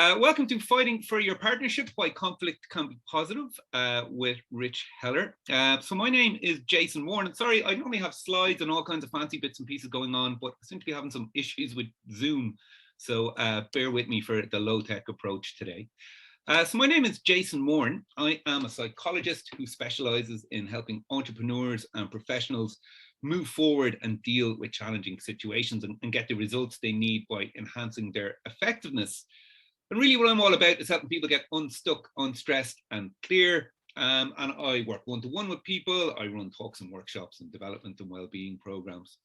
Welcome to Fighting for Your Partnership, Why Conflict Can Be Positive with Rich Heller. So my name is Jayson Warren, and sorry, I normally have slides and all kinds of fancy bits and pieces going on, but I seem to be having some issues with Zoom. So bear with me for the low-tech approach today. So my name is Jayson Warren. I am a psychologist who specializes in helping entrepreneurs and professionals move forward and deal with challenging situations and get the results they need by enhancing their effectiveness. And really what I'm all about is helping people get unstuck, unstressed and clear. And I work one-to-one with people. I run talks and workshops and development and well-being programs.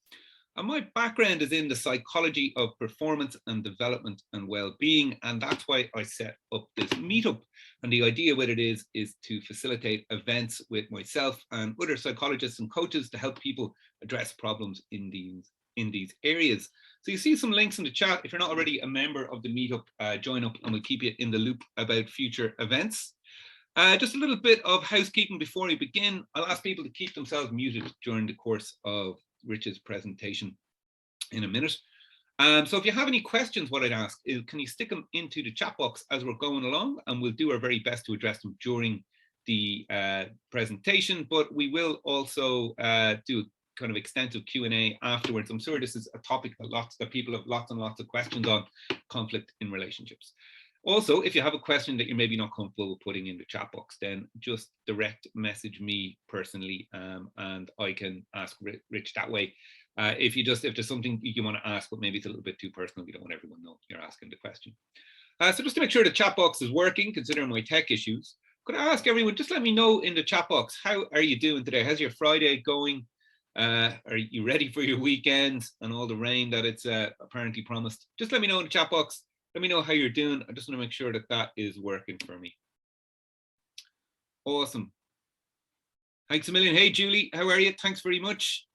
And my background is in the psychology of performance and development and well-being. And that's why I set up this meetup. And the idea with it is to facilitate events with myself and other psychologists and coaches to help people address problems in these areas. So you see some links in the chat. If you're not already a member of the meetup, join up and we'll keep you in the loop about future events. Just a little bit of housekeeping before we begin. I'll ask people to keep themselves muted during the course of Rich's presentation in a minute. So if you have any questions, what I'd ask is, can you stick them into the chat box as we're going along, and we'll do our very best to address them during the presentation, but we will also do kind of extensive Q&A afterwards. I'm sure this is a topic that people have lots and lots of questions on, conflict in relationships. Also, if you have a question that you're maybe not comfortable with putting in the chat box, then just direct message me personally and I can ask Rich that way. If there's something you want to ask, but maybe it's a little bit too personal, you don't want everyone to know you're asking the question. So just to make sure the chat box is working, considering my tech issues, could I ask everyone, just let me know in the chat box, how are you doing today? How's your Friday going? Are you ready for your weekend and all the rain that it's apparently promised? Just let me know in the chat box. Let me know how you're doing. I just want to make sure that that is working for me. Awesome. Thanks a million. Hey, Julie, how are you? Thanks very much.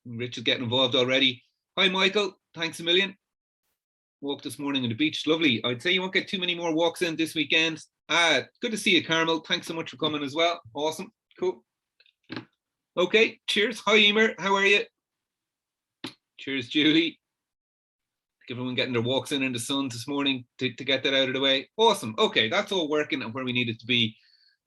Rich is getting involved already. Hi, Michael. Thanks a million. Walk this morning on the beach. Lovely. I'd say you won't get too many more walks in this weekend. Good to see you, Carmel. Thanks so much for coming as well. Awesome. Cool. Okay, cheers. Hi, Emer. How are you? Cheers, Julie. Everyone getting their walks in the sun this morning to get that out of the way. Awesome. Okay, that's all working and where we need it to be.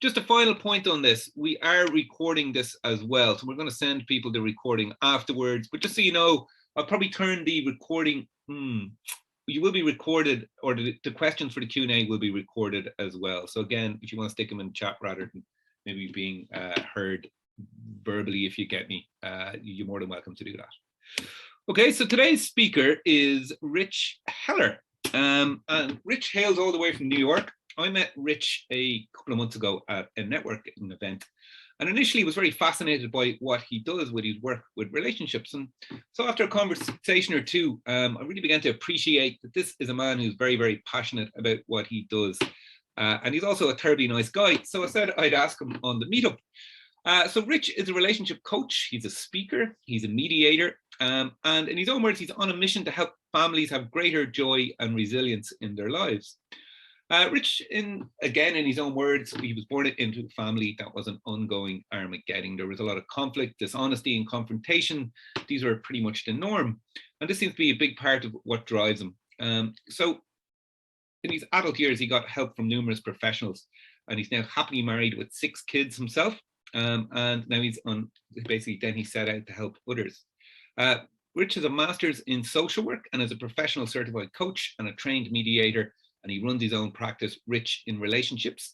Just a final point on this. We are recording this as well. So we're going to send people the recording afterwards. But just so you know, I'll probably turn the recording. You will be recorded, or the questions for the Q&A will be recorded as well. So again, if you want to stick them in chat rather than maybe being heard verbally, if you get me, you're more than welcome to do that. Okay, so today's speaker is Rich Heller. And Rich hails all the way from New York. I met Rich a couple of months ago at a networking event, and initially was very fascinated by what he does with his work with relationships. And so after a conversation or two, I really began to appreciate that this is a man who's very, very passionate about what he does. And he's also a terribly nice guy. So I said I'd ask him on the meetup. So Rich is a relationship coach. He's a speaker. He's a mediator. And in his own words, he's on a mission to help families have greater joy and resilience in their lives. Rich, again, in his own words, he was born into a family that was an ongoing Armageddon. There was a lot of conflict, dishonesty, and confrontation. These were pretty much the norm. And this seems to be a big part of what drives him. So in his adult years, he got help from numerous professionals, and he's now happily married with 6 kids himself. And now he's on, basically, then he set out to help others. Rich has a master's in social work and is a professional certified coach and a trained mediator, and he runs his own practice, Rich in Relationships.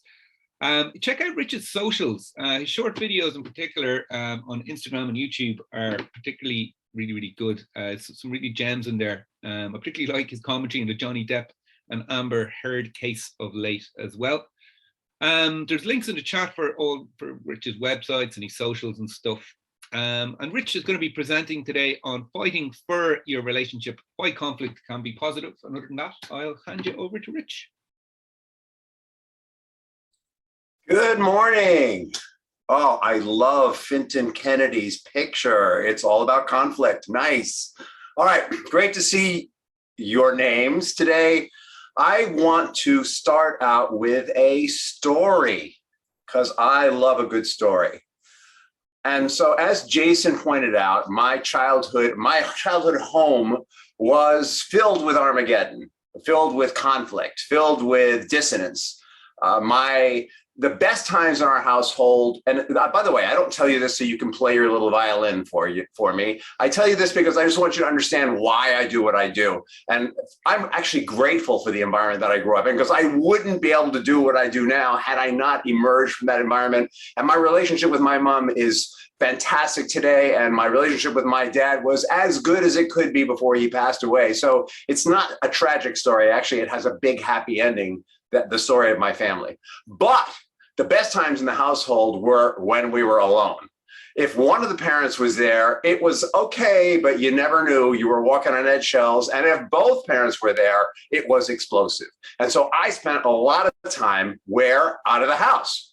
Check out Rich's socials. His short videos in particular on Instagram and YouTube are particularly really, really good. Some really gems in there. I particularly like his commentary on the Johnny Depp and Amber Heard case of late as well. There's links in the chat for Rich's websites and his socials and stuff. And Rich is going to be presenting today on fighting for your relationship, why conflict can be positive. And other than that, I'll hand you over to Rich. Good morning. Oh, I love Fintan Kennedy's picture. It's all about conflict. Nice. All right, great to see your names today. I want to start out with a story because I love a good story. And so as Jayson pointed out, my childhood home was filled with Armageddon. filled with conflict, filled with dissonance. The best times in our household, and by the way, I don't tell you this so you can play your little violin for me. I tell you this because I just want you to understand why I do what I do. And I'm actually grateful for the environment that I grew up in, because I wouldn't be able to do what I do now had I not emerged from that environment. And my relationship with my mom is fantastic today, and my relationship with my dad was as good as it could be before he passed away. So it's not a tragic story. Actually, it has a big happy ending, the story of my family. But the best times in the household were when we were alone. If one of the parents was there, it was okay, but you never knew. You were walking on eggshells. And if both parents were there, it was explosive. And so I spent a lot of time out of the house.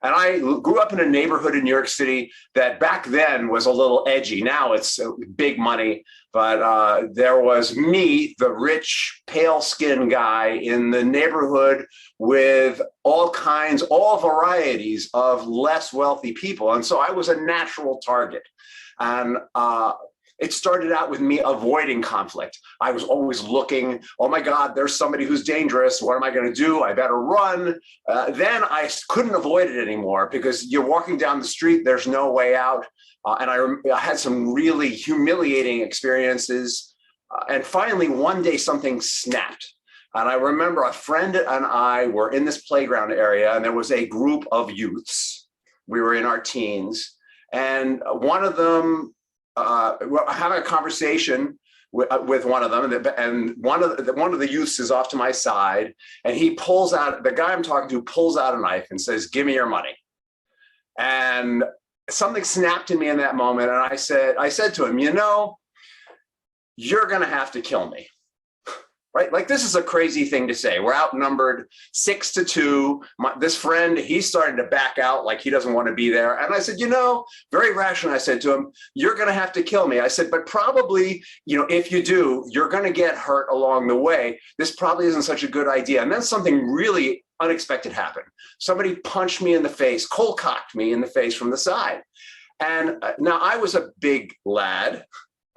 And I grew up in a neighborhood in New York City that back then was a little edgy. Now it's big money, but there was me, the rich, pale-skinned guy in the neighborhood with all varieties of less wealthy people. And so I was a natural target. And it started out with me avoiding conflict. I was always looking, oh my God, there's somebody who's dangerous. What am I going to do? I better run. Then I couldn't avoid it anymore, because you're walking down the street, there's no way out. And I had some really humiliating experiences. And finally, one day something snapped. And I remember a friend and I were in this playground area, and there was a group of youths. We were in our teens. And one of them, having a conversation with one of them, and one of the youths is off to my side, and he pulls out, the guy I'm talking to pulls out a knife and says, "Give me your money." And something snapped in me in that moment, and I said to him, "You know, you're going to have to kill me." Right? Like, this is a crazy thing to say. We're outnumbered 6-2. This friend, he's starting to back out, like he doesn't want to be there. And I said, you know, very rationally, I said to him, "You're going to have to kill me." I said, "But probably, you know, if you do, you're going to get hurt along the way. This probably isn't such a good idea." And then something really unexpected happened. Somebody punched me in the face, cold-cocked me in the face from the side. And now I was a big lad,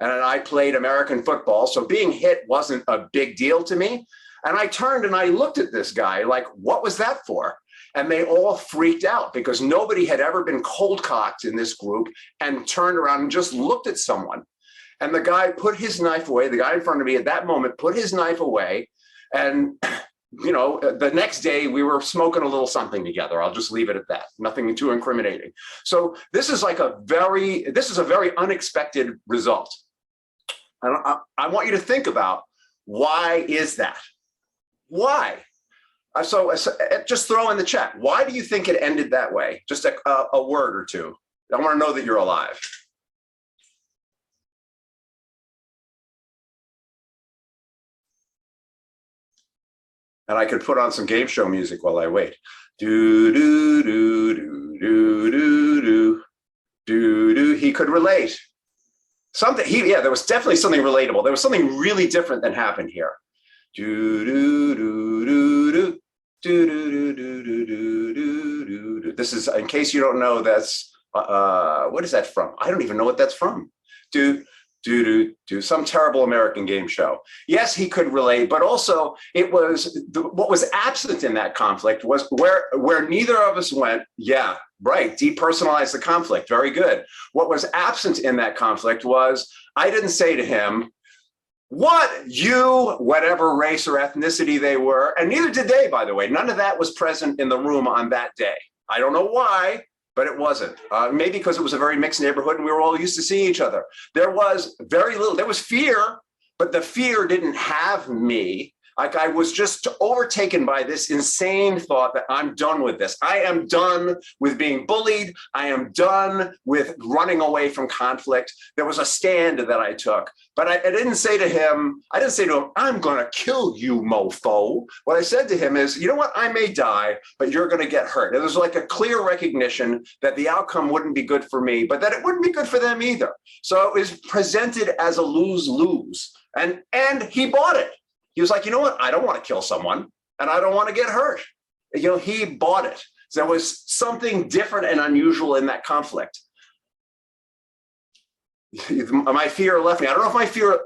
and I played American football, so being hit wasn't a big deal to me. And I turned and I looked at this guy like, what was that for? And they all freaked out, because nobody had ever been cold-cocked in this group, and turned around and just looked at someone. And the guy put his knife away. The guy in front of me at that moment put his knife away. And, you know, the next day we were smoking a little something together. I'll just leave it at that. Nothing too incriminating. So this is a very unexpected result. And I want you to think about, why is that? Why? So just throw in the chat. Why do you think it ended that way? Just a word or two. I want to know that you're alive. And I could put on some game show music while I wait. Do, do, do, do, do, do, do, do, do. He could relate. There was definitely something relatable. There was something really different that happened here. Do, do, do, do, do, do, do, do, do, do, do, do. This is, in case you don't know, that's, what is that from? I don't even know what that's from. Do, some terrible American game show. Yes, he could relate, but also it was, what was absent in that conflict was where neither of us went, yeah, right, depersonalize the conflict, very good. What was absent in that conflict was, I didn't say to him, whatever race or ethnicity they were, and neither did they, by the way. None of that was present in the room on that day. I don't know why, but it wasn't. Maybe because it was a very mixed neighborhood and we were all used to seeing each other. There was very little, there was fear, but the fear didn't have me. Like, I was just overtaken by this insane thought that I'm done with this. I am done with being bullied. I am done with running away from conflict. There was a stand that I took, but I didn't say to him, I'm going to kill you, mofo. What I said to him is, you know what? I may die, but you're going to get hurt. It was like a clear recognition that the outcome wouldn't be good for me, but that it wouldn't be good for them either. So it was presented as a lose-lose, and he bought it. He was like, you know what? I don't want to kill someone, and I don't want to get hurt. You know, he bought it. So there was something different and unusual in that conflict. My fear left me. I don't know if my fear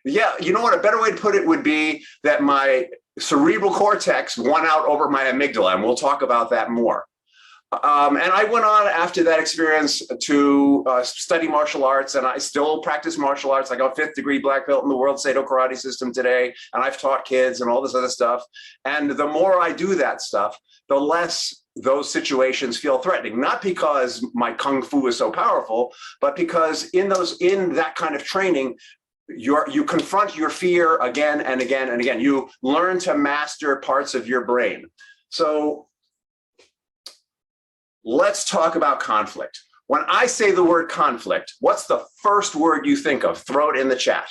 Yeah, you know what? A better way to put it would be that my cerebral cortex won out over my amygdala, and we'll talk about that more. And I went on after that experience to study martial arts, and I still practice martial arts. I got 5th degree black belt in the World Sado Karate System today, and I've taught kids and all this other stuff. And the more I do that stuff, the less those situations feel threatening. Not because my kung fu is so powerful, but because in that kind of training, you confront your fear again and again and again. You learn to master parts of your brain. So let's talk about conflict. When I say the word conflict, what's the first word you think of? Throw it in the chat.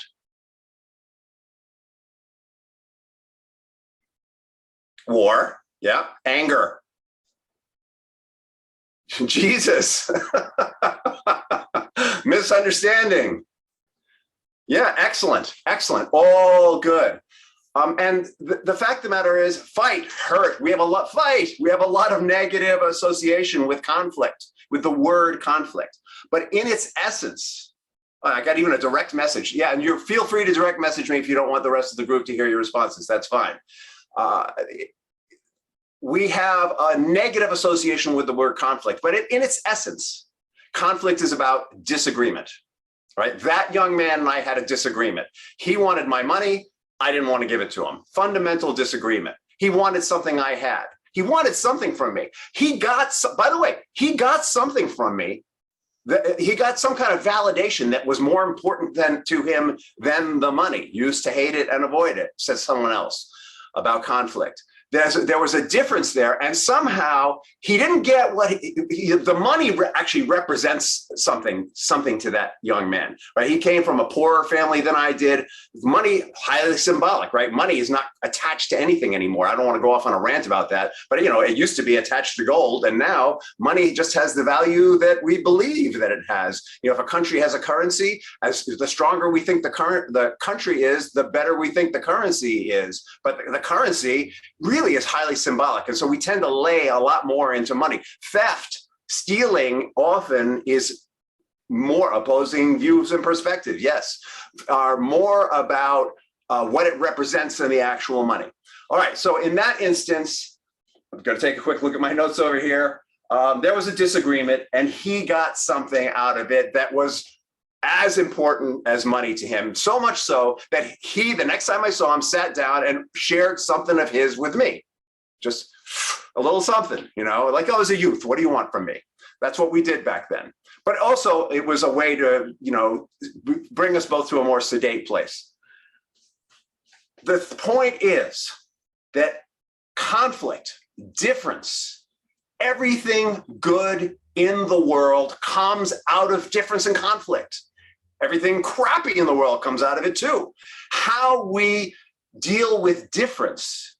War, yeah. Anger. Jesus. Misunderstanding. Yeah, excellent, excellent, all good. And the fact of the matter is, fight, hurt. We have a lot of negative association with conflict, with the word conflict. But in its essence, I got even a direct message. Yeah, and you feel free to direct message me if you don't want the rest of the group to hear your responses. That's fine. We have a negative association with the word conflict, but in its essence, conflict is about disagreement. Right? That young man and I had a disagreement. He wanted my money. I didn't want to give it to him. Fundamental disagreement. He wanted something I had. He wanted something from me. By the way, he got something from me. He got some kind of validation that was more important to him than the money. Used to hate it and avoid it, says someone else about conflict. There was a difference there, and somehow he didn't get what the money actually represents something to that young man, right? He came from a poorer family than I did. Money, highly symbolic, right? Money is not attached to anything anymore. I don't want to go off on a rant about that, but it used to be attached to gold, and now money just has the value that we believe that it has. If a country has a currency, as the stronger we think the country is, the better we think the currency is. But the currency really is highly symbolic. And so we tend to lay a lot more into money. Theft, stealing often is more opposing views and perspective, yes, are more about what it represents than the actual money. All right, so in that instance, I'm going to take a quick look at my notes over here. There was a disagreement, and he got something out of it that was as important as money to him, so much so that he, the next time I saw him, sat down and shared something of his with me. Just a little something, like, oh, as a youth, what do you want from me? That's what we did back then. But also it was a way to, bring us both to a more sedate place. The point is that conflict, difference, everything good in the world comes out of difference and conflict. Everything crappy in the world comes out of it too. How we deal with difference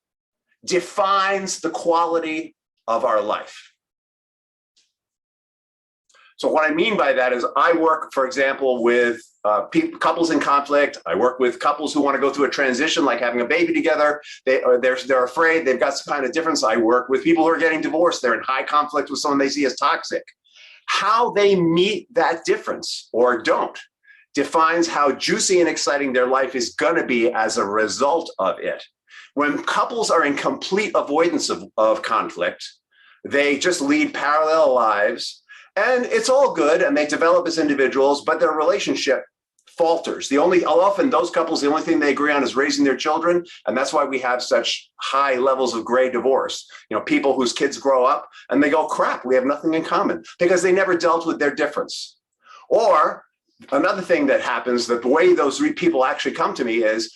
defines the quality of our life. So what I mean by that is I work, for example, with couples in conflict. I work with couples who want to go through a transition, like having a baby together. They're afraid, they've got some kind of difference. I work with people who are getting divorced. They're in high conflict with someone they see as toxic. How they meet that difference or don't defines how juicy and exciting their life is going to be as a result of it. When couples are in complete avoidance of conflict, they just lead parallel lives, and it's all good, and they develop as individuals, but their relationship falters. Often those couples, the only thing they agree on is raising their children, and that's why we have such high levels of gray divorce. People whose kids grow up and they go, crap, we have nothing in common, because they never dealt with their difference. Or another thing that happens, the way those people actually come to me is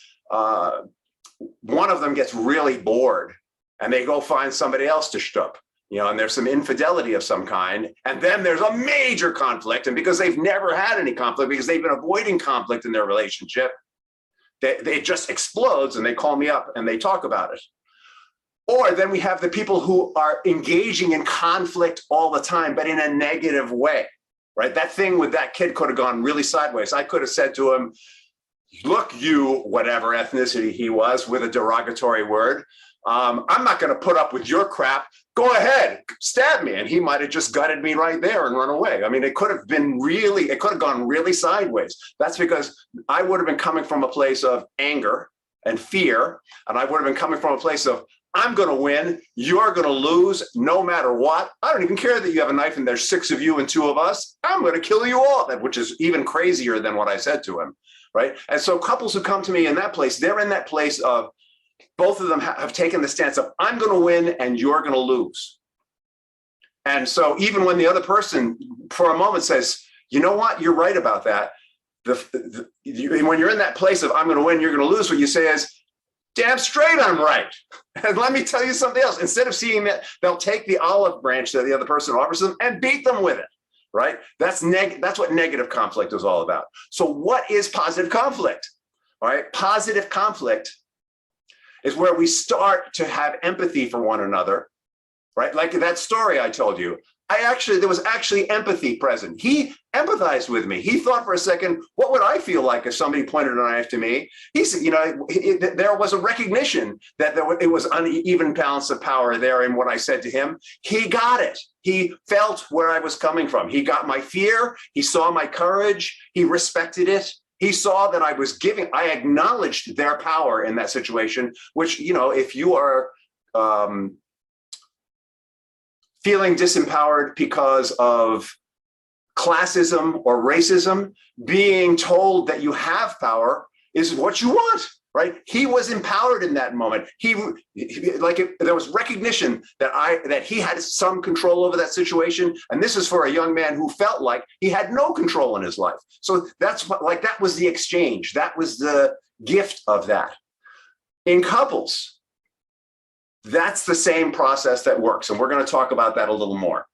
one of them gets really bored and they go find somebody else to shtup, and there's some infidelity of some kind. And then there's a major conflict. And because they've never had any conflict, because they've been avoiding conflict in their relationship, they just explodes, and they call me up and they talk about it. Or then we have the people who are engaging in conflict all the time, but in a negative way. Right? That thing with that kid could have gone really sideways. I could have said to him, look, you, whatever ethnicity he was, with a derogatory word, I'm not going to put up with your crap. Go ahead, stab me. And he might have just gutted me right there and run away. I mean, it could have gone really sideways. That's because I would have been coming from a place of anger and fear. And I would have been coming from a place of, I'm going to win. You're going to lose no matter what. I don't even care that you have a knife and there's 6 of you and 2 of us. I'm going to kill you all, which is even crazier than what I said to him. Right. And so couples who come to me in that place, they're in that place of both of them have taken the stance of, I'm going to win and you're going to lose. And so even when the other person for a moment says, you know what, you're right about that. When you're in that place of, I'm going to win, you're going to lose, what you say is, damn straight I'm right. And let me tell you something else. Instead of seeing that, they'll take the olive branch that the other person offers them and beat them with it. Right? That's what negative conflict is all about. So what is positive conflict? All right, positive conflict is where we start to have empathy for one another, right? Like that story I told you, there was actually empathy present. He empathized with me. He thought for a second, what would I feel like if somebody pointed a knife to me? He said, there was a recognition that it was uneven balance of power there in what I said to him. He got it. He felt where I was coming from. He got my fear. He saw my courage. He respected it. He saw that I acknowledged their power in that situation, which, if you are feeling disempowered because of classism or racism, being told that you have power is what you want, right? He was empowered in that moment. There was recognition that he had some control over that situation. And this is for a young man who felt like he had no control in his life. So that was the exchange. That was the gift of that. In couples, that's the same process that works. And we're going to talk about that a little more.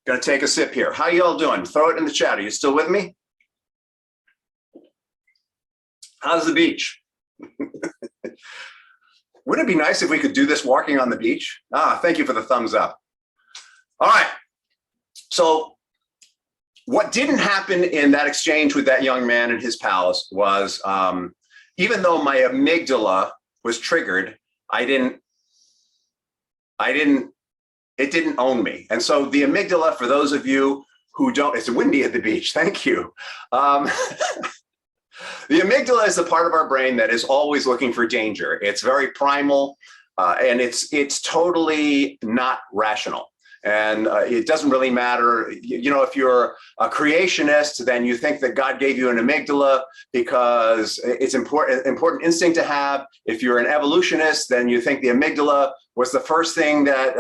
Going to take a sip here. How y'all doing? Throw it in the chat. Are you still with me? How's the beach? Wouldn't it be nice if we could do this walking on the beach? Thank you for the thumbs up. All right. So what didn't happen in that exchange with that young man and his pals was, even though my amygdala was triggered, it didn't own me. And so the amygdala, for those of you who don't, it's windy at the beach, thank you. The amygdala is the part of our brain that is always looking for danger. It's very primal, and it's totally not rational. And it doesn't really matter, if you're a creationist, then you think that God gave you an amygdala because it's important instinct to have. If you're an evolutionist, then you think the amygdala was the first thing that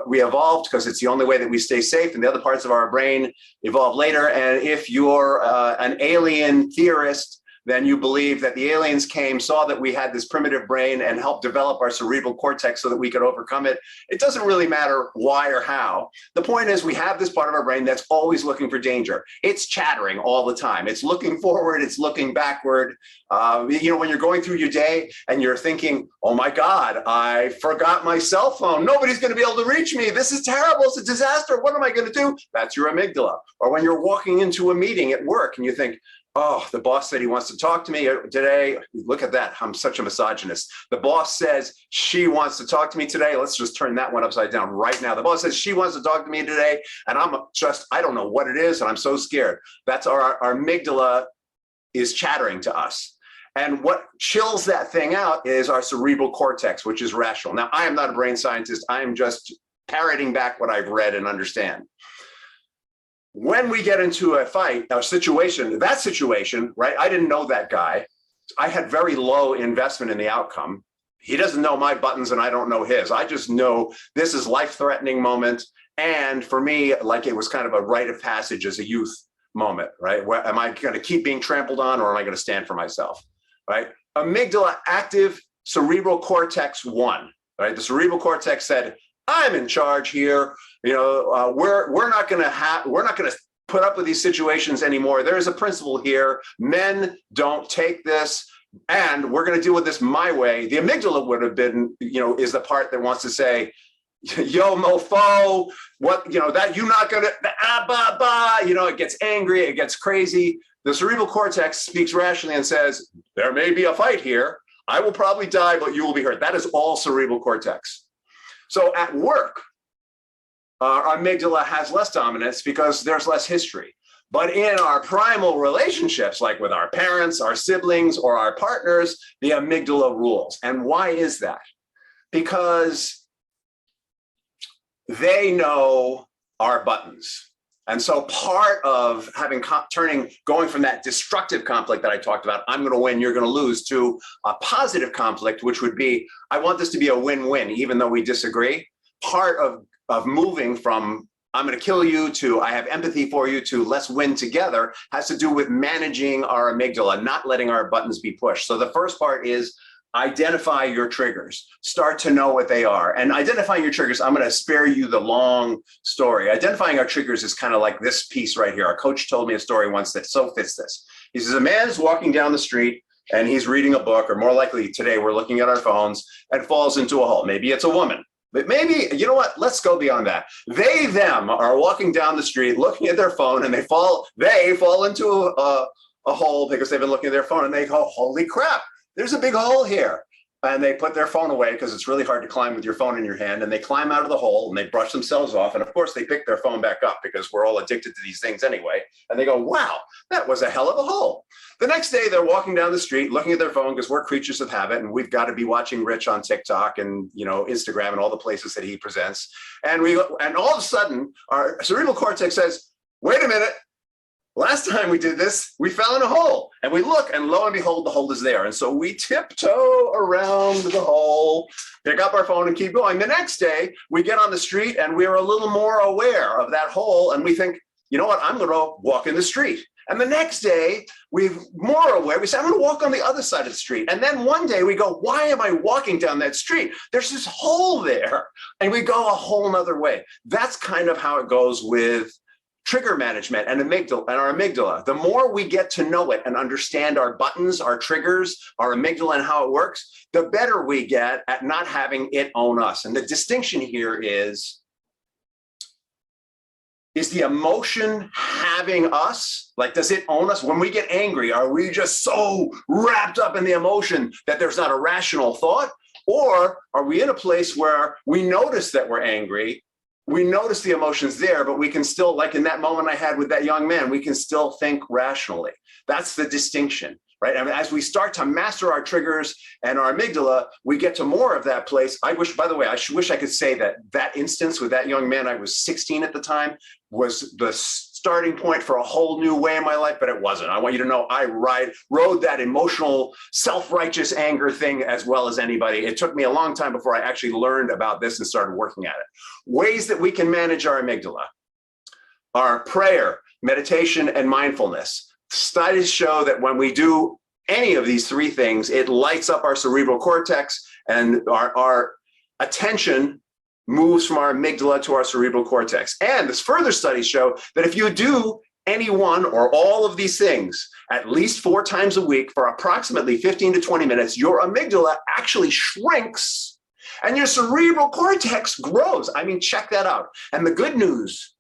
we evolved because it's the only way that we stay safe, and the other parts of our brain evolved later. And if you're an alien theorist, then you believe that the aliens came, saw that we had this primitive brain and helped develop our cerebral cortex so that we could overcome it. It doesn't really matter why or how. The point is we have this part of our brain that's always looking for danger. It's chattering all the time. It's looking forward, it's looking backward. When you're going through your day and you're thinking, oh my God, I forgot my cell phone. Nobody's going to be able to reach me. This is terrible. It's a disaster. What am I going to do? That's your amygdala. Or when you're walking into a meeting at work and you think, oh, the boss said he wants to talk to me today. Look at that. I'm such a misogynist. The boss says she wants to talk to me today. Let's just turn that one upside down right now. The boss says she wants to talk to me today. And I don't know what it is. And I'm so scared. That's our amygdala is chattering to us. And what chills that thing out is our cerebral cortex, which is rational. Now, I am not a brain scientist. I am just parroting back what I've read and understand. When we get into a fight, that situation, right? I didn't know that guy. I had very low investment in the outcome. He doesn't know my buttons and I don't know his. I just know this is life-threatening moment. And for me, like it was kind of a rite of passage as a youth moment, right? Where, am I going to keep being trampled on or am I going to stand for myself, right? Amygdala active, cerebral cortex 1, right? The cerebral cortex said, I'm in charge here. We're not going to put up with these situations anymore. There's a principle here. Men don't take this, and we're going to deal with this my way. The amygdala would have been, is the part that wants to say, yo, mofo, what, that you're not going to, it gets angry, it gets crazy. The cerebral cortex speaks rationally and says, there may be a fight here. I will probably die, but you will be hurt. That is all cerebral cortex. So at work, our amygdala has less dominance because there's less history. But in our primal relationships, like with our parents, our siblings, or our partners, the amygdala rules. And why is that? Because they know our buttons. And so part of going from that destructive conflict that I talked about, I'm going to win, you're going to lose, to a positive conflict, which would be, I want this to be a win-win, even though we disagree. Part of moving from I'm going to kill you to I have empathy for you to let's win together has to do with managing our amygdala, not letting our buttons be pushed. So the first part is identify your triggers, start to know what they are. And identifying your triggers, I'm going to spare you the long story. Identifying our triggers is kind of like this piece right here. Our coach told me a story once that so fits this. He says, a man is walking down the street and he's reading a book, or more likely today we're looking at our phones, and falls into a hole. Maybe it's a woman. But maybe, you know what, let's go beyond that. They, them are walking down the street looking at their phone, and they fall into a hole because they've been looking at their phone, and they go, holy crap, there's a big hole here. And they put their phone away because it's really hard to climb with your phone in your hand. And they climb out of the hole and they brush themselves off. And of course, they pick their phone back up because we're all addicted to these things anyway. And they go, wow, that was a hell of a hole. The next day, they're walking down the street looking at their phone because we're creatures of habit. And we've got to be watching Rich on TikTok and Instagram and all the places that he presents. And all of a sudden, our cerebral cortex says, wait a minute. Last time we did this, we fell in a hole, and we look, and lo and behold, the hole is there. And so we tiptoe around the hole, pick up our phone, and keep going. The next day, we get on the street, and we're a little more aware of that hole, and we think, you know what, I'm going to walk in the street. And the next day, we're more aware. We say, I'm going to walk on the other side of the street. And then one day we go, why am I walking down that street? There's this hole there. And we go a whole nother way. That's kind of how it goes with trigger management and our amygdala. The more we get to know it and understand our buttons, our triggers, our amygdala and how it works, the better we get at not having it own us. And the distinction here is the emotion having us? Like, does it own us? When we get angry, are we just so wrapped up in the emotion that there's not a rational thought? Or are we in a place where we notice that we're angry, we notice the emotions there, but we can still, like in that moment I had with that young man, we can still think rationally. That's the distinction, right? I mean, as we start to master our triggers and our amygdala, we get to more of that place. I wish, by the way, I wish I could say that instance with that young man, I was 16 at the time, was the starting point for a whole new way in my life, but it wasn't. I want you to know I rode that emotional, self-righteous anger thing as well as anybody. It took me a long time before I actually learned about this and started working at it. Ways that we can manage our amygdala are prayer, meditation, and mindfulness. Studies show that when we do any of these three things, it lights up our cerebral cortex, and our attention moves from our amygdala to our cerebral cortex. And this further studies show that if you do any one or all of these things at least 4 times a week for approximately 15 to 20 minutes, your amygdala actually shrinks and your cerebral cortex grows. I mean, check that out. And the good news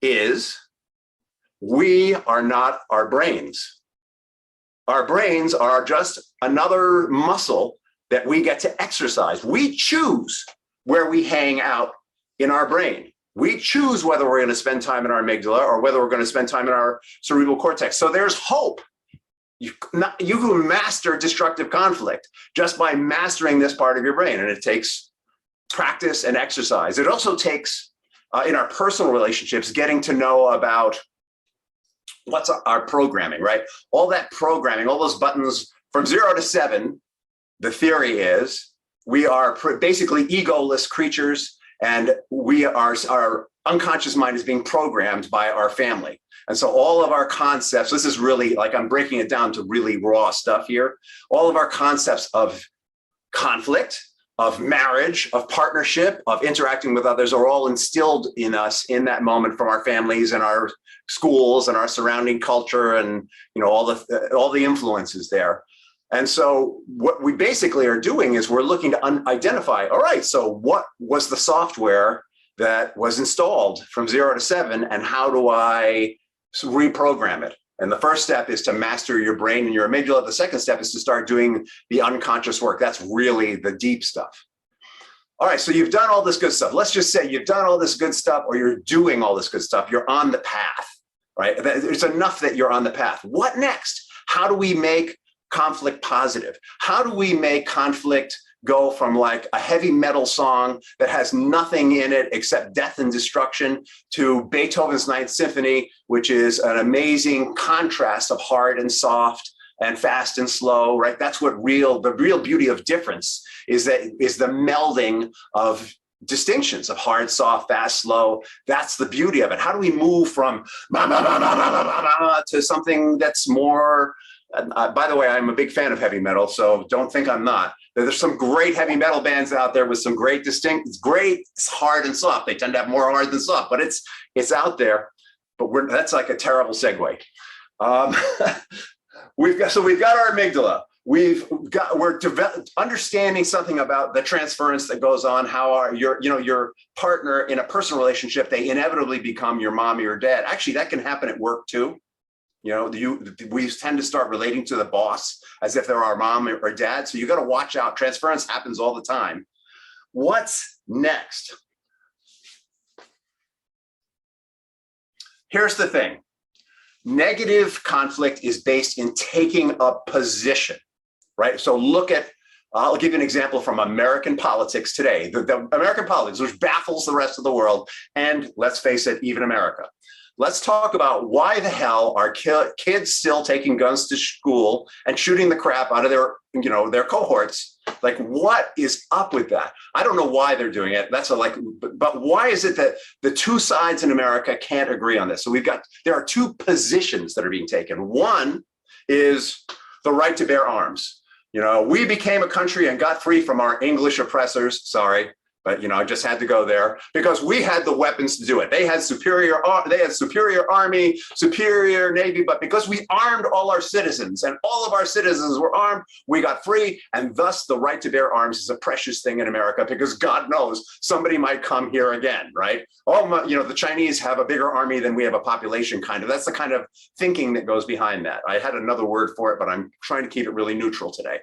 is we are not our brains. Our brains are just another muscle that we get to exercise. We choose where we hang out in our brain. We choose whether we're going to spend time in our amygdala or whether we're going to spend time in our cerebral cortex. So there's hope. You can master destructive conflict just by mastering this part of your brain. And it takes practice and exercise. It also takes, in our personal relationships, getting to know about what's our programming, right? All that programming, all those buttons from 0 to 7, the theory is we are basically egoless creatures, and our unconscious mind is being programmed by our family. And so all of our concepts, this is really like I'm breaking it down to really raw stuff here. All of our concepts of conflict, of marriage, of partnership, of interacting with others are all instilled in us in that moment from our families and our schools and our surrounding culture and all the influences there. And so what we basically are doing is we're looking to identify, all right, so what was the software that was installed from 0 to 7, and how do I reprogram it? And the first step is to master your brain and your amygdala. The second step is to start doing the unconscious work. That's really the deep stuff. All right, so you've done all this good stuff. Let's just say you've done all this good stuff, or you're doing all this good stuff. You're on the path, right? It's enough that you're on the path. What next? How do we make conflict positive? How do we make conflict go from like a heavy metal song that has nothing in it except death and destruction to Beethoven's Ninth Symphony, which is an amazing contrast of hard and soft and fast and slow, right? That's what the real beauty of difference is, that is the melding of distinctions of hard, soft, fast, slow. That's the beauty of it. How do we move from to something that's more, by the way, I'm a big fan of heavy metal, so don't think I'm not. There's some great heavy metal bands out there with some great it's hard and soft. They tend to have more hard than soft, but it's out there. But that's like a terrible segue. We've got our amygdala. We're understanding something about the transference that goes on, how your partner in a personal relationship, they inevitably become your mom or your dad. Actually, that can happen at work too. We tend to start relating to the boss as if they're our mom or dad. So you got to watch out. Transference happens all the time. What's next? Here's the thing. Negative conflict is based in taking a position, right? So I'll give you an example from American politics today. The American politics, which baffles the rest of the world, and let's face it, even America. Let's talk about why the hell are kids still taking guns to school and shooting the crap out of their cohorts? Like, what is up with that? I don't know why they're doing it. But why is it that the two sides in America can't agree on this? So there are two positions that are being taken. One is the right to bear arms. We became a country and got free from our English oppressors. Sorry. But I just had to go there because we had the weapons to do it. They had superior army, superior navy, but because we armed all our citizens and all of our citizens were armed, we got free. And thus the right to bear arms is a precious thing in America, because God knows somebody might come here again, right? The Chinese have a bigger army than we have a population, kind of. That's the kind of thinking that goes behind that. I had another word for it, but I'm trying to keep it really neutral today.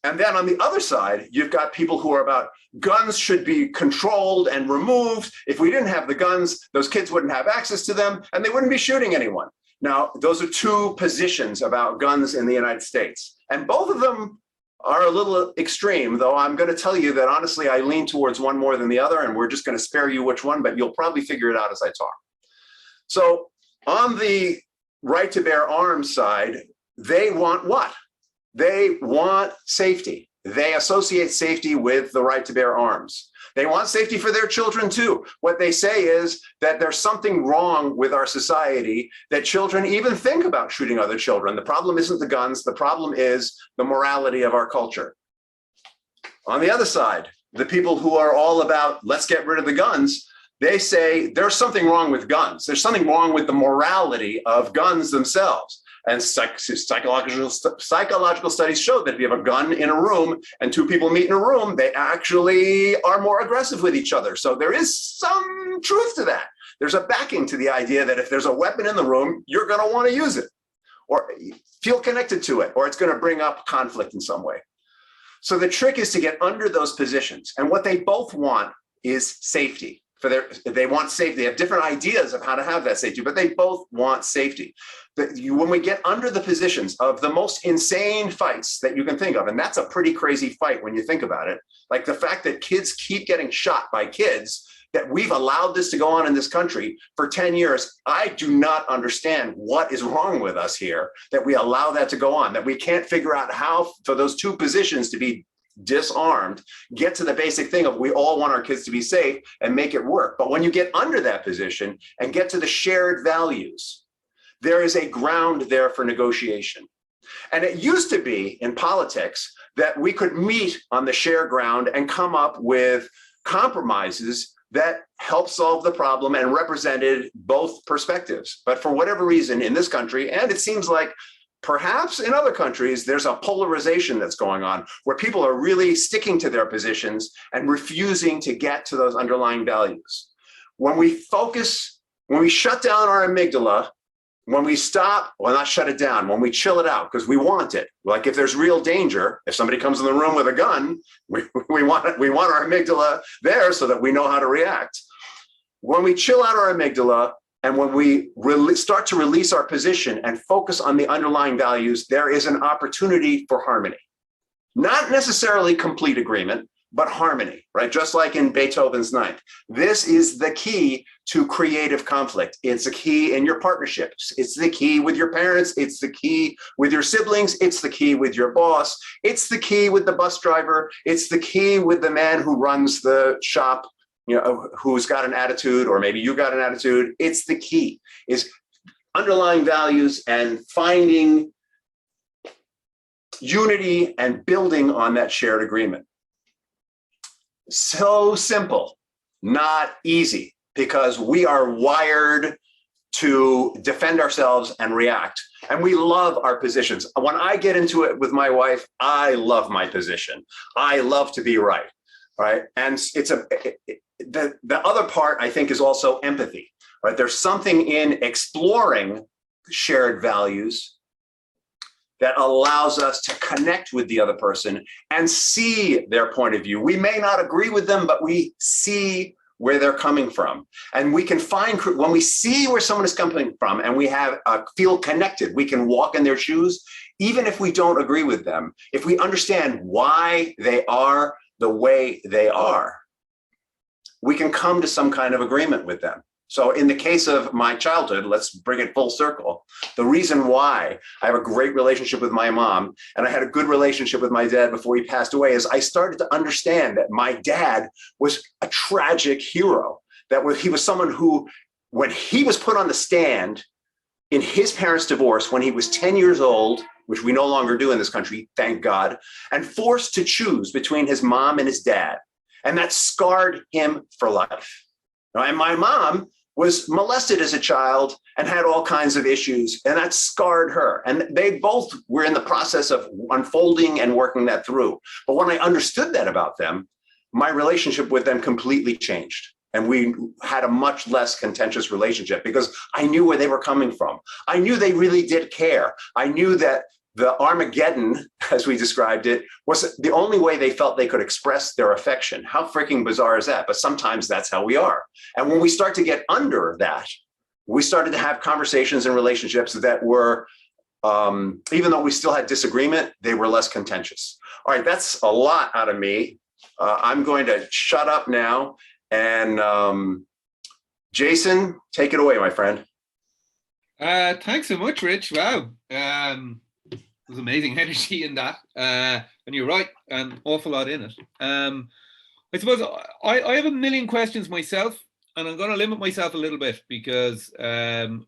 And then on the other side, you've got people who are about guns should be controlled and removed. If we didn't have the guns, those kids wouldn't have access to them and they wouldn't be shooting anyone. Now, those are two positions about guns in the United States. And both of them are a little extreme, though I'm going to tell you that honestly, I lean towards one more than the other, and we're just going to spare you which one, but you'll probably figure it out as I talk. So on the right to bear arms side, they want what? They want safety. They associate safety with the right to bear arms. They want safety for their children too. What they say is that there's something wrong with our society that children even think about shooting other children. The problem isn't the guns. The problem is the morality of our culture. On the other side, the people who are all about let's get rid of the guns, they say there's something wrong with guns. There's something wrong with the morality of guns themselves. And psychological studies show that if you have a gun in a room and two people meet in a room, they actually are more aggressive with each other. So there is some truth to that. There's a backing to the idea that if there's a weapon in the room, you're going to want to use it or feel connected to it, or it's going to bring up conflict in some way. So the trick is to get under those positions. And what they both want is safety. They want safety. They have different ideas of how to have that safety, but they both want safety. When we get under the positions of the most insane fights that you can think of, and that's a pretty crazy fight when you think about it, like the fact that kids keep getting shot by kids, that we've allowed this to go on in this country for 10 years. I do not understand what is wrong with us here, that we allow that to go on, that we can't figure out how for those two positions to be disarmed, get to the basic thing of we all want our kids to be safe and make it work. But when you get under that position and get to the shared values, there is a ground there for negotiation. And it used to be in politics that we could meet on the shared ground and come up with compromises that helped solve the problem and represented both perspectives. But for whatever reason in this country, and it seems like perhaps in other countries, there's a polarization that's going on where people are really sticking to their positions and refusing to get to those underlying values. When we shut down our amygdala when we stop, well, not shut it down, when we chill it out, because we want it. Like if there's real danger, if somebody comes in the room with a gun, we want our amygdala there so that we know how to react. When we chill out our amygdala and when we start to release our position and focus on the underlying values, there is an opportunity for harmony. Not necessarily complete agreement, but harmony, right? Just like in Beethoven's Ninth. This is the key to creative conflict. It's a key in your partnerships. It's the key with your parents. It's the key with your siblings. It's the key with your boss. It's the key with the bus driver. It's the key with the man who runs the shop, who's got an attitude, or maybe you got an attitude. It's the key is underlying values and finding unity and building on that shared agreement. So simple, not easy, because we are wired to defend ourselves and react. And we love our positions. When I get into it with my wife, I love my position. I love to be right, right? And the other part, I think, is also empathy, right? There's something in exploring shared values that allows us to connect with the other person and see their point of view. We may not agree with them, but we see where they're coming from. And we can find, when we see where someone is coming from and we have feel connected, we can walk in their shoes, even if we don't agree with them. If we understand why they are the way they are, we can come to some kind of agreement with them. So in the case of my childhood, let's bring it full circle. The reason why I have a great relationship with my mom and I had a good relationship with my dad before he passed away is I started to understand that my dad was a tragic hero. He was someone who, when he was put on the stand in his parents' divorce, when he was 10 years old, which we no longer do in this country, thank God, and forced to choose between his mom and his dad. And that scarred him for life. And my mom was molested as a child and had all kinds of issues, and that scarred her. And they both were in the process of unfolding and working that through. But when I understood that about them, my relationship with them completely changed. And we had a much less contentious relationship because I knew where they were coming from. I knew they really did care. I knew that the Armageddon, as we described it, was the only way they felt they could express their affection. How freaking bizarre is that? But sometimes that's how we are. And when we start to get under that, we started to have conversations and relationships that were, even though we still had disagreement, they were less contentious. All right, that's a lot out of me. I'm going to shut up now. And Jayson, take it away, my friend. Thanks so much, Rich. Wow. There's amazing energy in that. And you're right, an awful lot in it. I suppose I have a million questions myself, and I'm going to limit myself a little bit because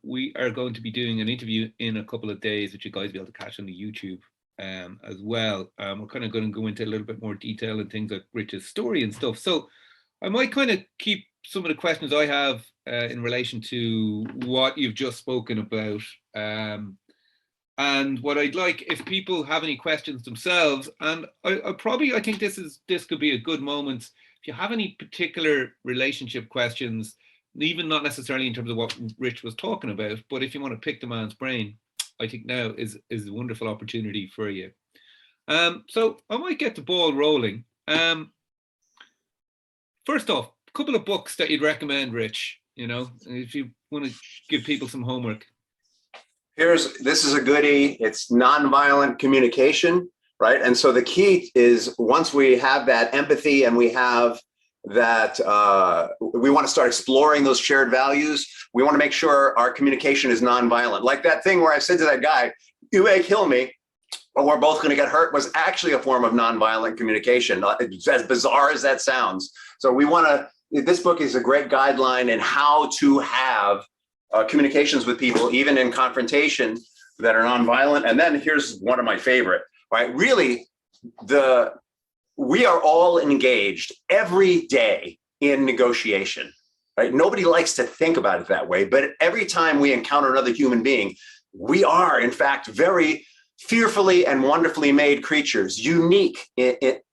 we are going to be doing an interview in a couple of days, which you guys will be able to catch on the YouTube as well. We're kind of going to go into a little bit more detail and things like Rich's story and stuff. So I might kind of keep some of the questions I have in relation to what you've just spoken about. And what I'd like, if people have any questions themselves, and I think this could be a good moment. If you have any particular relationship questions, even not necessarily in terms of what Rich was talking about, but if you want to pick the man's brain, I think now is a wonderful opportunity for you. So I might get the ball rolling. First off, a couple of books that you'd recommend, Rich, if you want to give people some homework. This is a goodie. It's nonviolent communication, right? And so the key is once we have that empathy and we have that, we want to start exploring those shared values. We want to make sure our communication is nonviolent. Like that thing where I said to that guy, you may kill me, but we're both going to get hurt, was actually a form of nonviolent communication, as bizarre as that sounds. So this book is a great guideline in how to have communications with people, even in confrontation, that are nonviolent. And then here's one of my favorite, right? Really, we are all engaged every day in negotiation, right? Nobody likes to think about it that way, but every time we encounter another human being, we are, in fact, very fearfully and wonderfully made creatures, unique,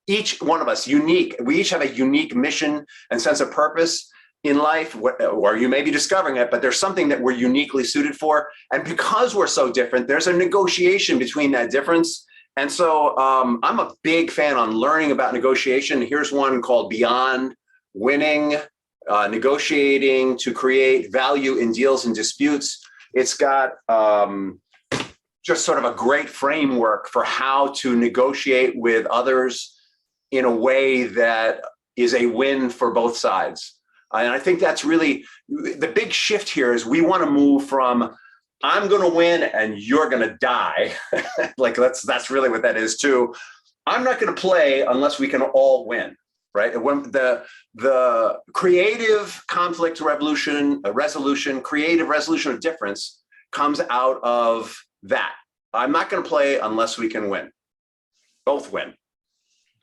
each one of us unique. We each have a unique mission and sense of purpose. in life, or you may be discovering it, but there's something that we're uniquely suited for. And because we're so different, there's a negotiation between that difference. And so I'm a big fan on learning about negotiation. Here's one called Beyond Winning, Negotiating to Create Value in Deals and Disputes. It's got just sort of a great framework for how to negotiate with others in a way that is a win for both sides. And I think that's really the big shift here is we want to move from I'm going to win and you're going to die. Like that's really what that is too. I'm not going to play unless we can all win, right? When the creative conflict resolution, creative resolution of difference comes out of that. I'm not going to play unless we can win. Both win.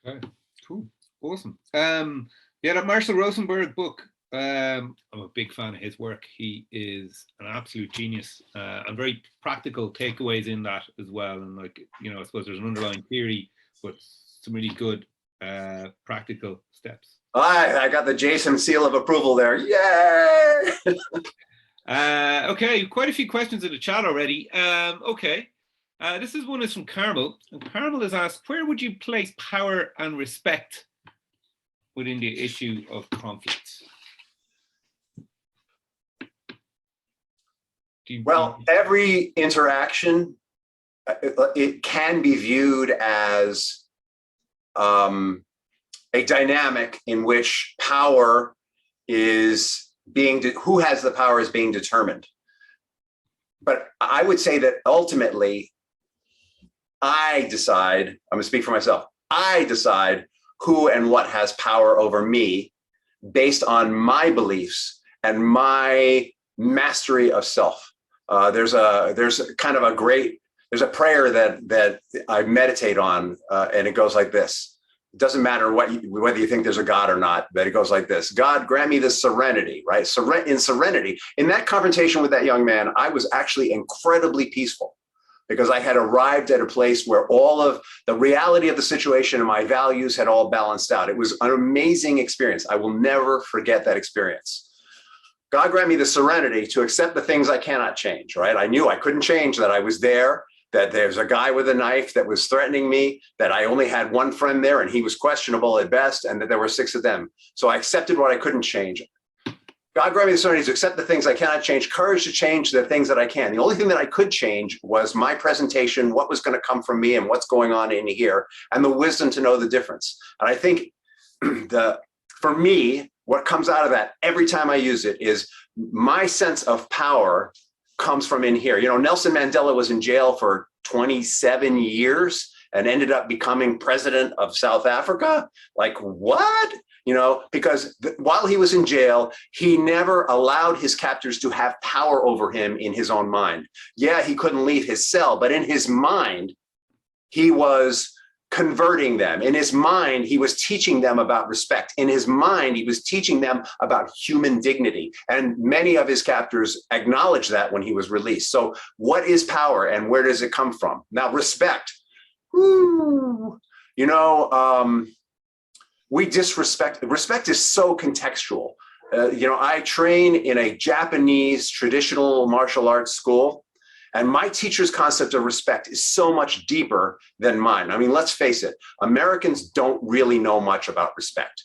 Okay, cool, awesome. Yeah, that Marshall Rosenberg book. I'm a big fan of his work. He is an absolute genius, and very practical takeaways in that as well. And like, you know, I suppose there's an underlying theory, but some really good practical steps. I got the Jayson seal of approval there. Yay! Okay, quite a few questions in the chat already. Okay, this is one is from Carmel, and Carmel has asked, where would you place power and respect within the issue of conflict? Well, every interaction, it can be viewed as a dynamic in which power is who has the power is being determined. But I would say that ultimately, I decide, I'm going to speak for myself, I decide who and what has power over me based on my beliefs and my mastery of self. There's a prayer that I meditate on, and it goes like this. It doesn't matter whether you think there's a God or not, but it goes like this. God, grant me this serenity, right? In serenity. In that confrontation with that young man, I was actually incredibly peaceful because I had arrived at a place where all of the reality of the situation and my values had all balanced out. It was an amazing experience. I will never forget that experience. God grant me the serenity to accept the things I cannot change, right? I knew I couldn't change that I was there, that there's a guy with a knife that was threatening me, that I only had one friend there and he was questionable at best, and that there were 6 of them. So I accepted what I couldn't change. God grant me the serenity to accept the things I cannot change, courage to change the things that I can. The only thing that I could change was my presentation, what was going to come from me and what's going on in here, and the wisdom to know the difference. And I think for me, what comes out of that every time I use it is my sense of power comes from in here. You know, Nelson Mandela was in jail for 27 years and ended up becoming president of South Africa. Like, what? You know, because while he was in jail, he never allowed his captors to have power over him in his own mind. Yeah, he couldn't leave his cell, but in his mind, he was converting them. In his mind, he was teaching them about respect. In his mind, he was teaching them about human dignity. And many of his captors acknowledged that when he was released. So what is power and where does it come from? Now, respect. Woo. You know, we disrespect. Respect is so contextual. You know, I train in a Japanese traditional martial arts school. And my teacher's concept of respect is so much deeper than mine. I mean, let's face it, Americans don't really know much about respect.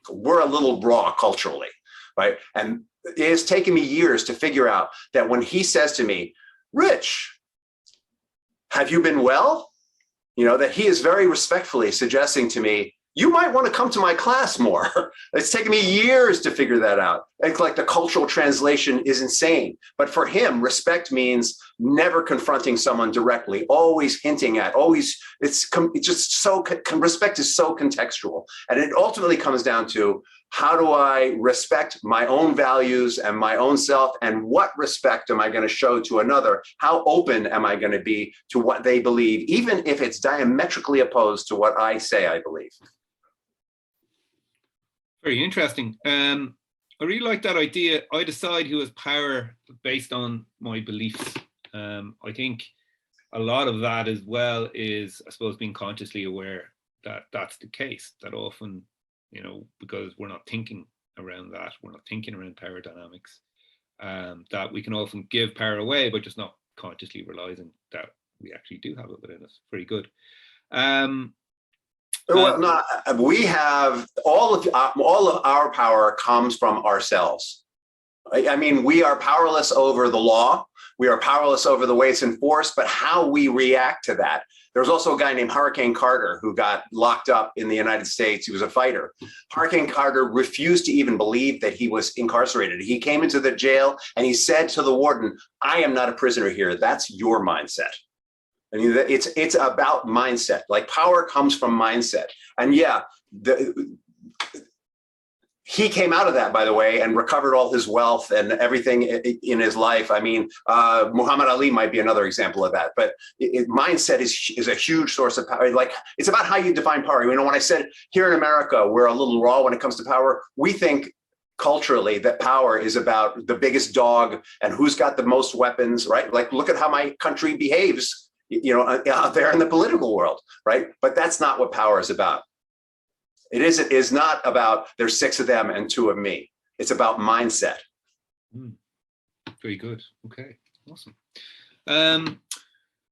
We're a little raw culturally, right? And it has taken me years to figure out that when he says to me, Rich, have you been well? You know, that he is very respectfully suggesting to me, you might want to come to my class more. It's taken me years to figure that out. It's like the cultural translation is insane. But for him, respect means never confronting someone directly, always hinting at, always, it's just so, respect is so contextual. And it ultimately comes down to, how do I respect my own values and my own self? And what respect am I going to show to another? How open am I going to be to what they believe, even if it's diametrically opposed to what I say I believe? Very interesting. I really like that idea. I decide who has power based on my beliefs. I think a lot of that as well is, I suppose, being consciously aware that that's the case, that often, you know, because we're not thinking around that. We're not thinking around power dynamics. That we can often give power away, but just not consciously realizing that we actually do have it within us. Very good. Well, no, we have all of our power comes from ourselves. I mean, we are powerless over the law. We are powerless over the way it's enforced, but how we react to that. There's also a guy named Hurricane Carter who got locked up in the United States. He was a fighter. Hurricane Carter refused to even believe that he was incarcerated. He came into the jail and he said to the warden, "I am not a prisoner here. That's your mindset." I mean, it's about mindset. Like, power comes from mindset. And yeah, he came out of that, by the way, and recovered all his wealth and everything in his life. I mean, Muhammad Ali might be another example of that. But mindset is a huge source of power. Like, it's about how you define power. You know, when I said here in America, we're a little raw when it comes to power, we think culturally that power is about the biggest dog and who's got the most weapons, right? Like, look at how my country behaves, you know, out there in the political world, right? But that's not what power is about. It is not about there's 6 of them and 2 of me. It's about mindset. Very good. Okay, awesome. I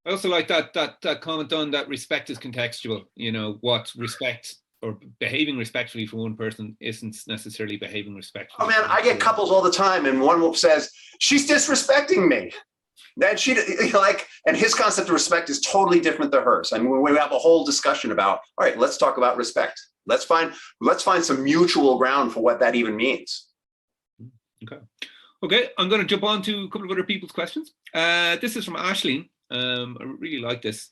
also like that comment on that respect is contextual. You know, what respect or behaving respectfully for one person isn't necessarily behaving respectfully. Oh man, I get couples all the time, and one says she's disrespecting me. That she, like, and his concept of respect is totally different than hers. And we have a whole discussion about, all right, let's talk about respect. Let's find some mutual ground for what that even means. Okay, I'm going to jump on to a couple of other people's questions. This is from Ashleen. I really like this.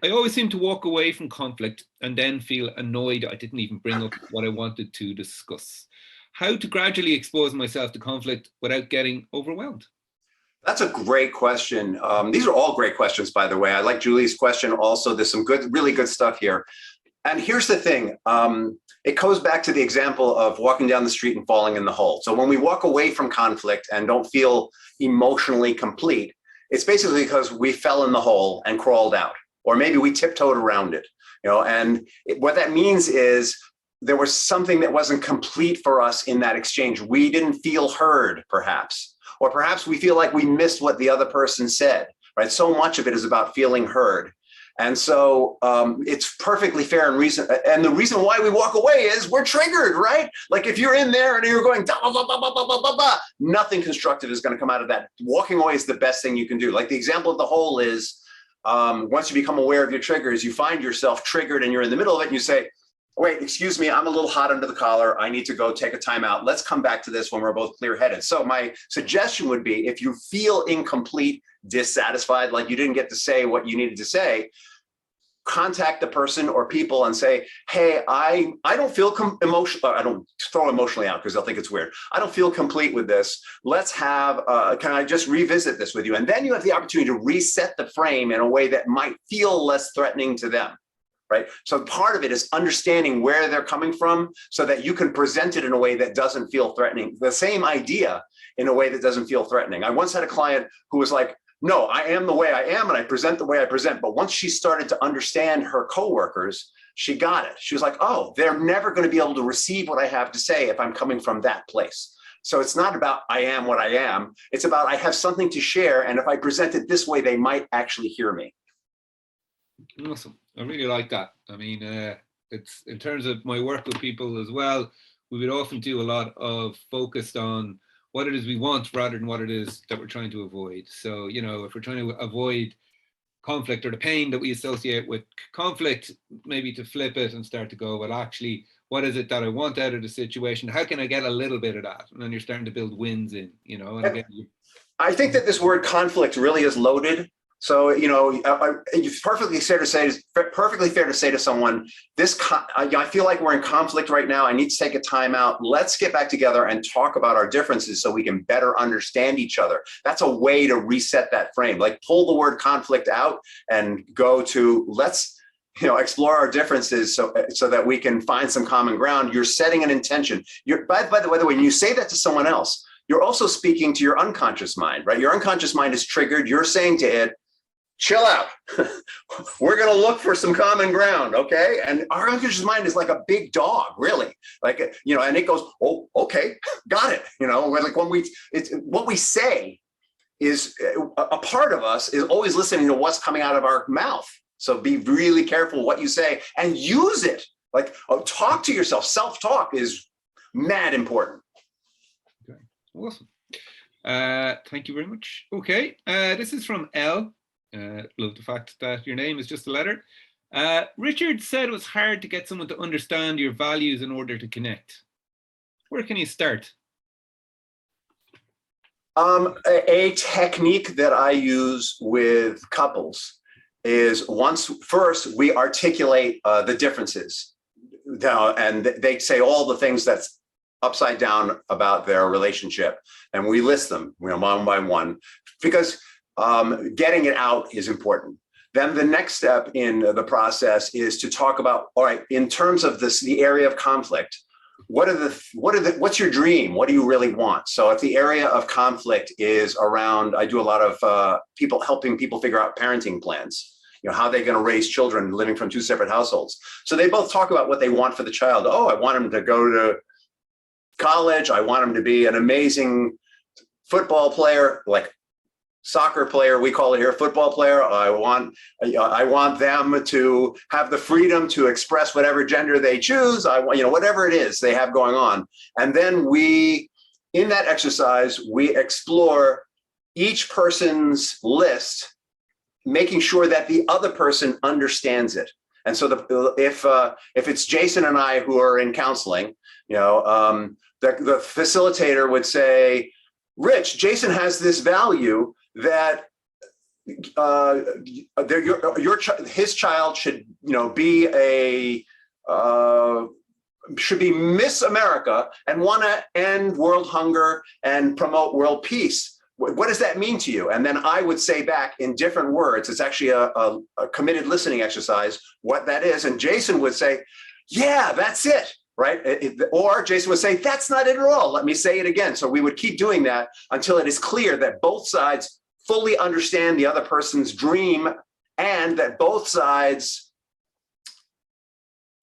I always seem to walk away from conflict and then feel annoyed I didn't even bring up what I wanted to discuss. How to gradually expose myself to conflict without getting overwhelmed? That's a great question. These are all great questions, by the way. I like Julie's question also. There's some really good stuff here. And here's the thing. It goes back to the example of walking down the street and falling in the hole. So when we walk away from conflict and don't feel emotionally complete, it's basically because we fell in the hole and crawled out, or maybe we tiptoed around it. You know, and what that means is there was something that wasn't complete for us in that exchange. We didn't feel heard, perhaps, or perhaps we feel like we missed what the other person said, right? So much of it is about feeling heard. And so it's perfectly fair and reason. And the reason why we walk away is we're triggered, right? Like, if you're in there and you're going, nothing constructive is going to come out of that. Walking away is the best thing you can do. Like, the example of the hole is once you become aware of your triggers, you find yourself triggered and you're in the middle of it and you say, wait, excuse me, I'm a little hot under the collar. I need to go take a timeout. Let's come back to this when we're both clear-headed. So my suggestion would be, if you feel incomplete, dissatisfied, like you didn't get to say what you needed to say, contact the person or people and say, hey, I don't feel emotional. I don't throw emotionally out because they'll think it's weird. I don't feel complete with this. Let's have, can I just revisit this with you? And then you have the opportunity to reset the frame in a way that might feel less threatening to them. Right? So part of it is understanding where they're coming from so that you can present it in a way that doesn't feel threatening. The same idea in a way that doesn't feel threatening. I once had a client who was like, no, I am the way I am and I present the way I present. But once she started to understand her coworkers, she got it. She was like, oh, they're never going to be able to receive what I have to say if I'm coming from that place. So it's not about I am what I am. It's about I have something to share. And if I present it this way, they might actually hear me. Awesome. I really like that. I mean, it's in terms of my work with people as well, we would often do a lot of focused on what it is we want rather than what it is that we're trying to avoid. So, you know, if we're trying to avoid conflict or the pain that we associate with conflict, maybe to flip it and start to go, well, actually, what is it that I want out of the situation? How can I get a little bit of that? And then you're starting to build wins in, you know, and again, I think that this word conflict really is loaded. So, you know, it's perfectly fair to say to someone, I feel like we're in conflict right now. I need to take a time out. Let's get back together and talk about our differences so we can better understand each other. That's a way to reset that frame. Like, pull the word conflict out and go to let's, you know, explore our differences so that we can find some common ground. You're setting an intention. By the way, when you say that to someone else, you're also speaking to your unconscious mind, right? Your unconscious mind is triggered. You're saying to it, chill out. We're going to look for some common ground, okay? And our unconscious mind is like a big dog, really. Like, and it goes, oh, okay, got it. Like what we say is a part of us is always listening to what's coming out of our mouth. So be really careful what you say and use it. Like, talk to yourself. Self-talk is mad important. Okay, awesome. Thank you very much. Okay, this is from L. Love the fact that your name is just a letter. Richard said it was hard to get someone to understand your values in order to connect. Where can you start? A technique that I use with couples is first we articulate the differences, and they say all the things that's upside down about their relationship, and we list them, one by one, because getting it out is important. Then the next step in the process is to talk about, all right, in terms of the area of conflict, what's your dream? What do you really want? So if the area of conflict is around, I do a lot of helping people figure out parenting plans, how they're going to raise children living from two separate households. So they both talk about what they want for the child. Oh, I want him to go to college. I want him to be an amazing football player, like soccer player, we call it here, football player. I want them to have the freedom to express whatever gender they choose. I want, whatever it is they have going on. And then in that exercise, we explore each person's list, making sure that the other person understands it. And so if it's Jayson and I who are in counseling, the facilitator would say, Rich, Jayson has this value that his child should be Miss America and want to end world hunger and promote world peace. What does that mean to you? And then I would say back in different words, it's actually a committed listening exercise, what that is. And Jayson would say, yeah, that's it. Right? Or Jayson would say, that's not it at all. Let me say it again. So we would keep doing that until it is clear that both sides fully understand the other person's dream and that both sides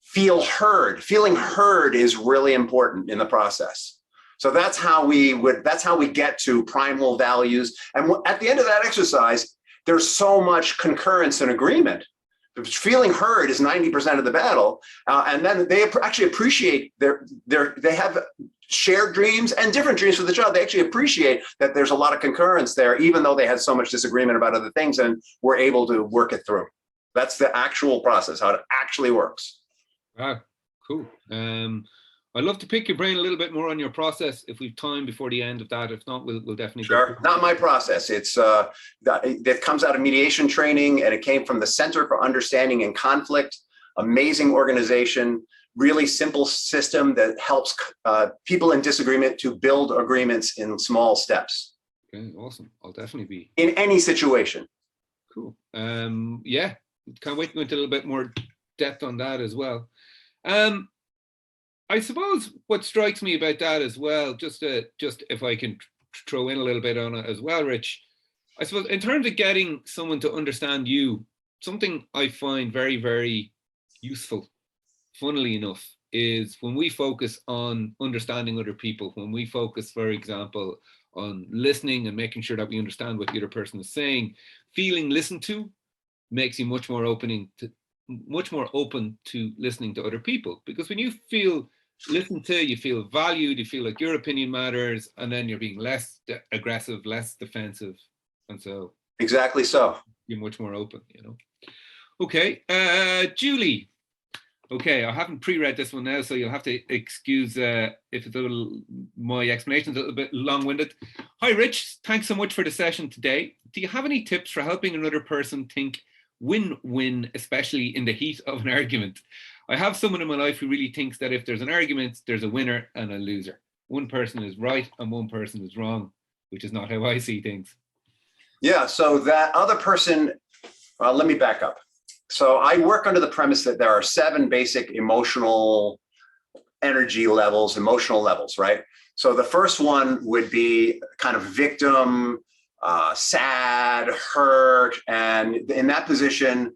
feel heard. Feeling heard is really important in the process. So that's how we get to primal values. And at the end of that exercise, there's so much concurrence and agreement. Feeling heard is 90% of the battle, and then they actually appreciate they have shared dreams and different dreams for the child. They actually appreciate that there's a lot of concurrence there, even though they had so much disagreement about other things, and we're able to work it through. That's the actual process, how it actually works. Wow, cool. I'd love to pick your brain a little bit more on your process if we've time before the end of that. If not, we'll definitely. Sure. Not my process. It's that comes out of mediation training, and it came from the Center for Understanding and Conflict. Amazing organization, really simple system that helps people in disagreement to build agreements in small steps. Okay, awesome. I'll definitely be in any situation. Cool. Yeah, can't wait to go into a little bit more depth on that as well. I suppose what strikes me about that as well, just if I can throw in a little bit on it as well, Rich, I suppose in terms of getting someone to understand you, something I find very, very useful, funnily enough, is when we focus on understanding other people, when we focus, for example, on listening and making sure that we understand what the other person is saying, feeling listened to makes you much more open to listening to other people. Because when you feel listened to, you feel valued, you feel like your opinion matters, and then you're being less aggressive, less defensive, and so exactly so you're much more open, Okay, Julie. Okay, I haven't pre-read this one now, so you'll have to excuse if it's my explanation's a little bit long-winded. Hi, Rich. Thanks so much for the session today. Do you have any tips for helping another person think win-win, especially in the heat of an argument? I have someone in my life who really thinks that if there's an argument, there's a winner and a loser. One person is right and one person is wrong, which is not how I see things. Yeah, so that other person, let me back up. So I work under the premise that there are 7 basic emotional energy levels, emotional levels, right? So the first one would be kind of victim, sad, hurt, and in that position,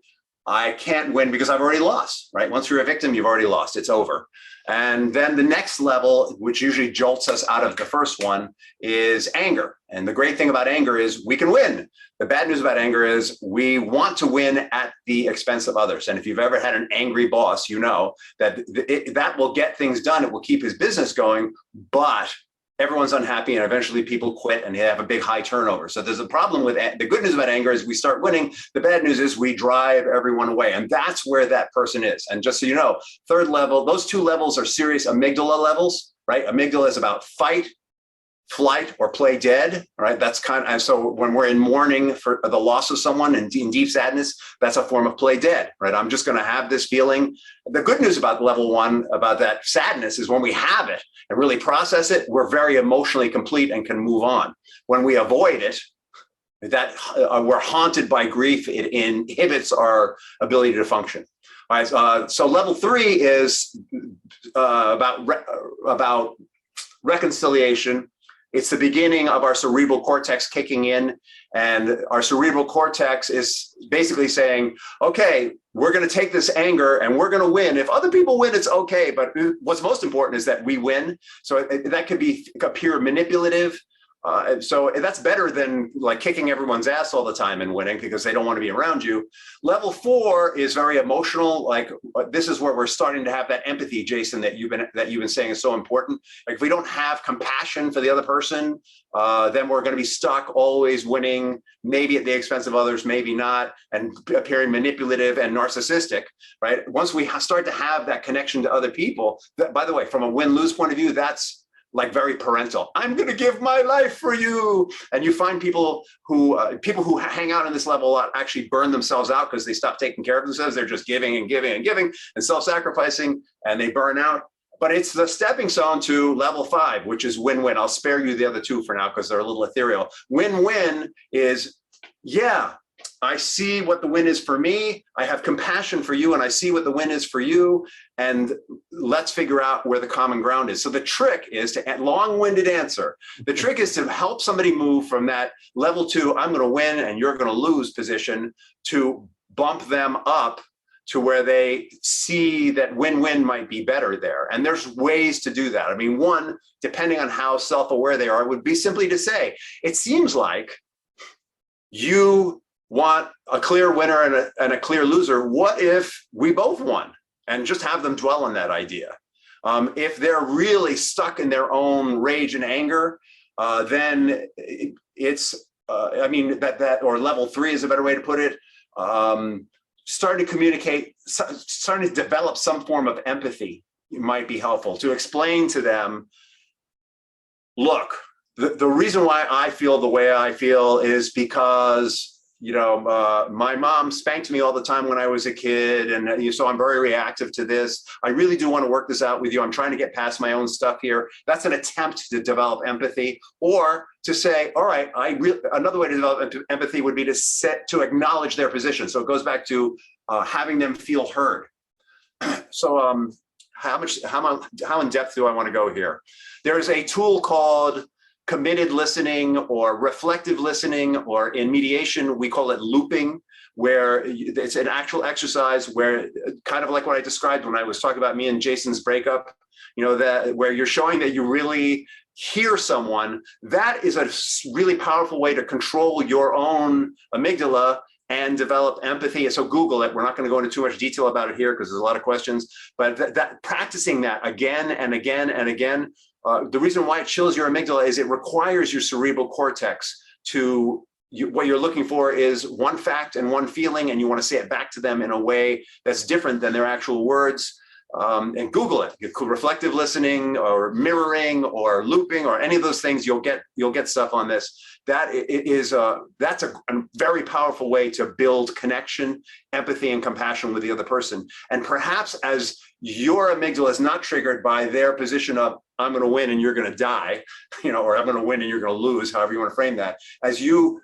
I can't win because I've already lost, right? Once you're a victim, you've already lost, it's over. And then the next level, which usually jolts us out of the first one, is anger. And the great thing about anger is we can win. The bad news about anger is we want to win at the expense of others. And if you've ever had an angry boss, you know that that will get things done. It will keep his business going, but everyone's unhappy and eventually people quit and they have a big high turnover. So there's a problem with the good news about anger is we start winning. The bad news is we drive everyone away. And that's where that person is. And just so you know, third level, those two levels are serious amygdala levels, right? Amygdala is about fight, flight, or play dead, right? That's kind of, and so when we're in mourning for the loss of someone and in deep sadness, that's a form of play dead, right? I'm just going to have this feeling. The good news about level one, about that sadness, is when we have it and really process it, we're very emotionally complete and can move on. When we avoid it, that we're haunted by grief, it inhibits our ability to function. All right, so level three is about reconciliation. It's the beginning of our cerebral cortex kicking in, and our cerebral cortex is basically saying, okay, we're going to take this anger and we're going to win. If other people win, it's okay. But what's most important is that we win. So that could be appear manipulative. So that's better than like kicking everyone's ass all the time and winning because they don't want to be around you. Level four is very emotional. Like this is where we're starting to have that empathy, Jayson, that you've been saying is so important. Like if we don't have compassion for the other person, then we're going to be stuck always winning, maybe at the expense of others, maybe not, and appearing manipulative and narcissistic, right? Once we start to have that connection to other people, that, by the way, from a win-lose point of view, that's like very parental. I'm going to give my life for you. And you find people who hang out on this level a lot actually burn themselves out because they stop taking care of themselves. They're just giving and giving and giving and self-sacrificing, and they burn out. But it's the stepping stone to level five, which is win-win. I'll spare you the other two for now because they're a little ethereal. Win-win is, yeah, I see what the win is for me. I have compassion for you, and I see what the win is for you. And let's figure out where the common ground is. So the trick is to, long-winded answer, the trick is to help somebody move from that level two, I'm going to win and you're going to lose position, to bump them up to where they see that win-win might be better there. And there's ways to do that. I mean, one, depending on how self-aware they are, would be simply to say, it seems like you want a clear winner and a clear loser. What if we both won? And just have them dwell on that idea. If they're really stuck in their own rage and anger, then it's, I mean, or level three is a better way to put it. Starting to communicate, starting to develop some form of empathy might be helpful to explain to them, look, the reason why I feel the way I feel is because my mom spanked me all the time when I was a kid, and so I'm very reactive to this. I really do want to work this out with you. I'm trying to get past my own stuff here. That's an attempt to develop empathy, or to say, all right, another way to develop empathy would be to acknowledge their position. So it goes back to having them feel heard. So how in depth do I want to go here? There is a tool called committed listening or reflective listening, or in mediation, we call it looping, where it's an actual exercise where, kind of like what I described when I was talking about me and Jayson's breakup, that where you're showing that you really hear someone. That is a really powerful way to control your own amygdala and develop empathy. So Google it. We're not going to go into too much detail about it here because there's a lot of questions, but that practicing that again and again and again. The reason why it chills your amygdala is it requires your cerebral cortex to, what you're looking for is one fact and one feeling, and you want to say it back to them in a way that's different than their actual words. And Google it. Reflective listening or mirroring or looping or any of those things, you'll get stuff on this. That's a very powerful way to build connection, empathy, and compassion with the other person. And perhaps as your amygdala is not triggered by their position of, I'm going to win and you're going to die, or I'm going to win and you're going to lose, however you want to frame that. As you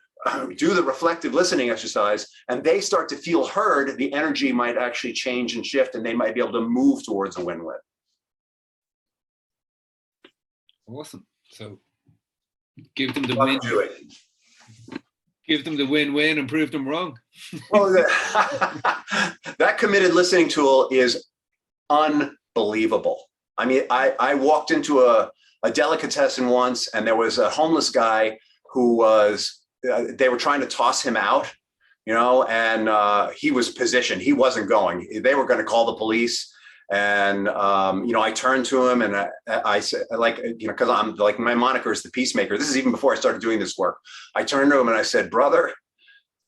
do the reflective listening exercise and they start to feel heard, the energy might actually change and shift, and they might be able to move towards a win-win. Awesome. So give them the win. Give them the win-win and prove them wrong. Well, that committed listening tool is unbelievable. I mean, I walked into a delicatessen once, and there was a homeless guy who was, they were trying to toss him out, and he was positioned. He wasn't going. They were going to call the police. And, I turned to him and I said, because I'm like, my moniker is the peacemaker. This is even before I started doing this work. I turned to him and I said, brother,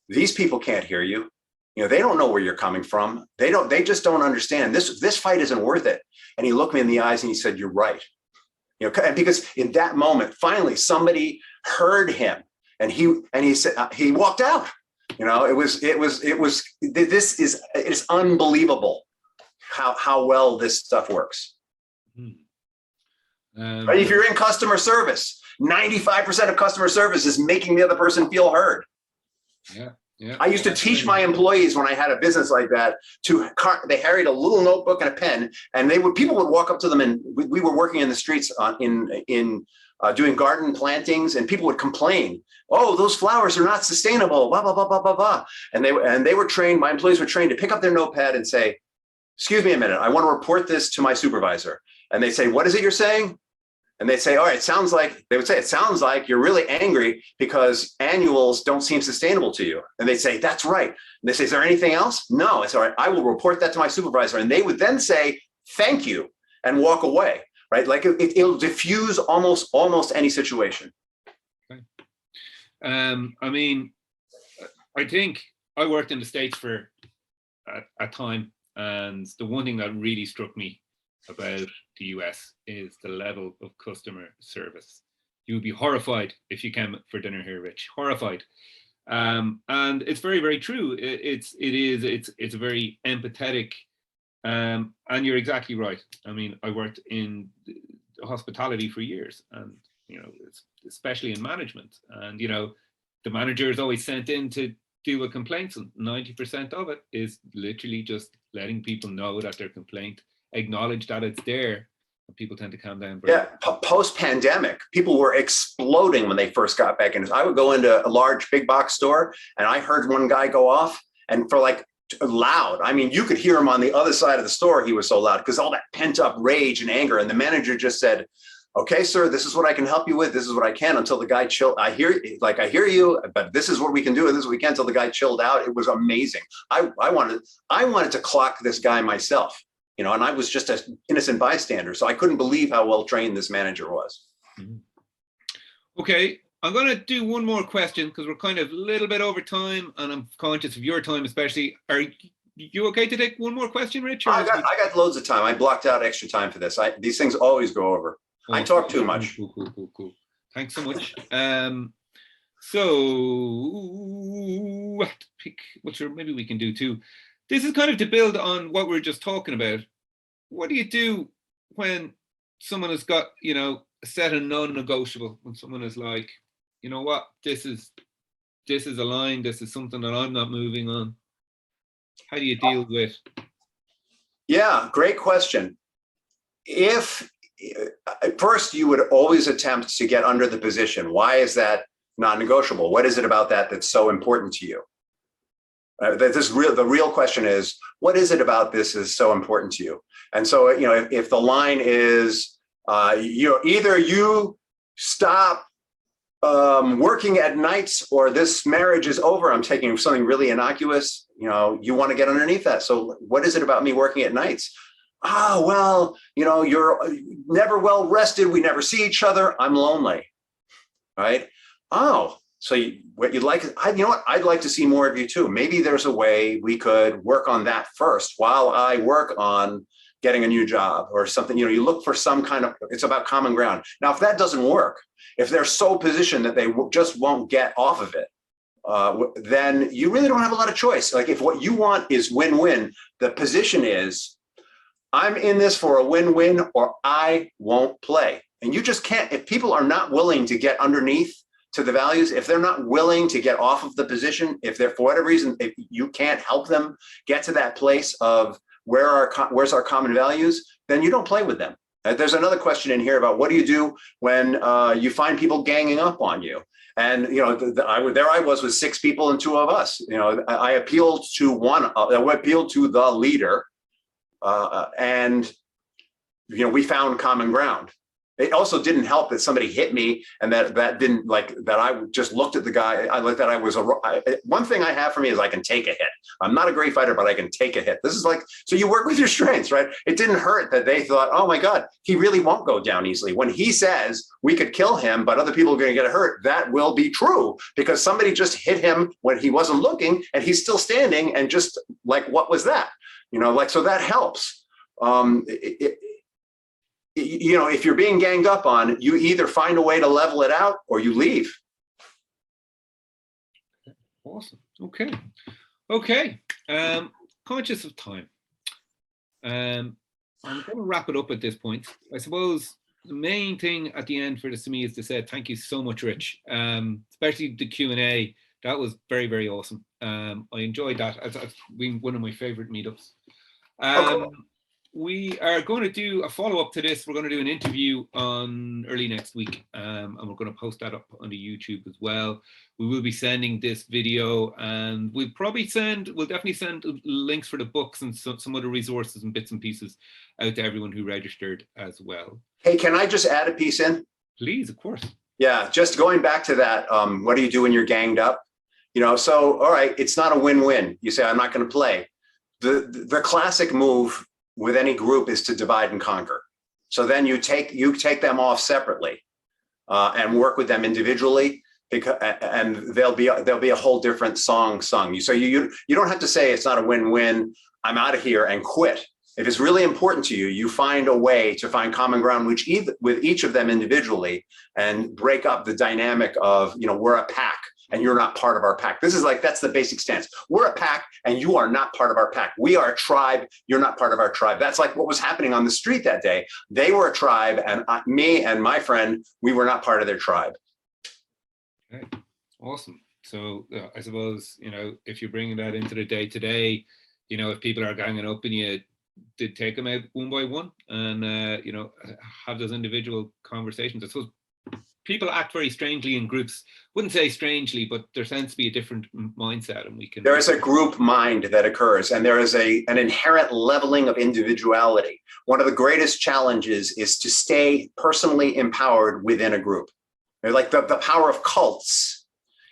these people can't hear you. They don't know where you're coming from. They just don't understand. This fight isn't worth it. And he looked me in the eyes and he said, you're right. Because in that moment, finally, somebody heard him, and he said, he walked out. It's unbelievable how well this stuff works. Right? If you're in customer service, 95% of customer service is making the other person feel heard. Yeah. I used to teach my employees when I had a business like that they carried a little notebook and a pen, and people would walk up to them, and we were working in the streets doing garden plantings, and people would complain, oh, those flowers are not sustainable, blah, blah, blah, blah, blah, blah. And they were trained, my employees were trained to pick up their notepad and say, excuse me a minute, I want to report this to my supervisor. And they say, what is it you're saying? And they'd say, all right, it sounds like you're really angry because annuals don't seem sustainable to you. And they'd say, that's right. And they say, is there anything else? No, it's all right. I will report that to my supervisor. And they would then say, thank you, and walk away, right? Like it'll diffuse almost any situation. Okay. I think I worked in the States for a time. And the one thing that really struck me about the US is the level of customer service. You would be horrified if you came for dinner here, Rich. Horrified. And it's very, very true. It's a very empathetic, and you're exactly right. I mean, I worked in hospitality for years, and especially in management. And the manager is always sent in to deal with complaints, and 90% of it is literally just letting people know that their complaint, acknowledge that it's there, and people tend to calm down. Post-pandemic, people were exploding when they first got back in. I would go into a large big box store, and I heard one guy go off, and for loud. I mean, you could hear him on the other side of the store. He was so loud because all that pent up rage and anger. And the manager just said, okay, sir, this is what I can help you with. This is what I can, until the guy chilled. I hear you, but this is what we can do. And this is what we can, until the guy chilled out. It was amazing. I wanted to clock this guy myself, and I was just an innocent bystander. So I couldn't believe how well trained this manager was. Okay. I'm going to do one more question because we're kind of a little bit over time, and I'm conscious of your time, especially. Are you okay to take one more question, Rich? I got loads of time. I blocked out extra time for this. These things always go over. Oh, I talk too much. Cool. Thanks so much. Maybe we can do two. This is kind of to build on what we were just talking about. What do you do when someone has got, a set of non-negotiable, when someone is like, you know what, this is a line, this is something that I'm not moving on? How do you deal with? Yeah, great question. First, you would always attempt to get under the position. Why is that non-negotiable? What is it about that that's so important to you? The real question is, what is it about this is so important to you? And so, if the line is, either you stop working at nights, or this marriage is over. I'm taking something really innocuous. You want to get underneath that. So what is it about me working at nights? Oh, well, you're never well rested. We never see each other. I'm lonely. Right? Oh, so what you'd like, I'd like to see more of you too. Maybe there's a way we could work on that first while I work on getting a new job or something. You look for some kind of, it's about common ground. Now, if that doesn't work, if they're so positioned that they just won't get off of it, then you really don't have a lot of choice. Like if what you want is win-win, the position is, I'm in this for a win-win or I won't play. And you just can't, if people are not willing to get underneath to the values, if they're not willing to get off of the position, if they're, for whatever reason, if you can't help them get to that place of where's our common values, then you don't play with them. There's another question in here about what do you do when you find people ganging up on you? And you know, there I was with 6 people and 2 of us. You know, I appealed to I appealed to the leader, and you know, we found common ground. It also didn't help that somebody hit me, and that didn't like that. I just looked at the guy. I looked that I was one thing I have for me is I can take a hit. I'm not a great fighter, but I can take a hit. This is like, so you work with your strengths, right? It didn't hurt that they thought, oh my God, he really won't go down easily. When he says we could kill him, but other people are going to get hurt, that will be true because somebody just hit him when he wasn't looking, and he's still standing. And just like, what was that? You know, like, so that helps. You know, if you're being ganged up on, you either find a way to level it out or you leave. Awesome. Okay. Conscious of time. I'm going to wrap it up at this point. I suppose the main thing at the end for this to me is to say thank you so much, Rich. Especially the Q&A. That was very, very awesome. I enjoyed that. It's been one of my favorite meetups. Okay. We are going to do a follow-up to this. We're going to do an interview on early next week, and we're going to post that up on the YouTube as well. We will be sending this video, and we'll definitely send links for the books and some other resources and bits and pieces out to everyone who registered as well. Hey, can I just add a piece in? Please, of course. Yeah, just going back to that, what do you do when you're ganged up? You know, so, all right, it's not a win-win. You say, I'm not going to play. The classic move with any group is to divide and conquer. So then you take them off separately and work with them individually, and there'll be a whole different song sung. So you don't have to say it's not a win-win, I'm out of here and quit. If it's really important to you, you find a way to find common ground with each of them individually and break up the dynamic of, you know, we're a pack and you're not part of our pack. This is like, that's the basic stance. We're a pack and you are not part of our pack. We are a tribe. You're not part of our tribe. That's like what was happening on the street that day. They were a tribe, and me and my friend, we were not part of their tribe. Okay, awesome. So I suppose, you know, if you're bringing that into the day today, you know, if people are ganging up and you did take them out one by one and, you know, have those individual conversations. I suppose people act very strangely in groups. Wouldn't say strangely, but there tends to be a different mindset, and we can. There is a group mind that occurs, and there is an inherent leveling of individuality. One of the greatest challenges is to stay personally empowered within a group. Like the power of cults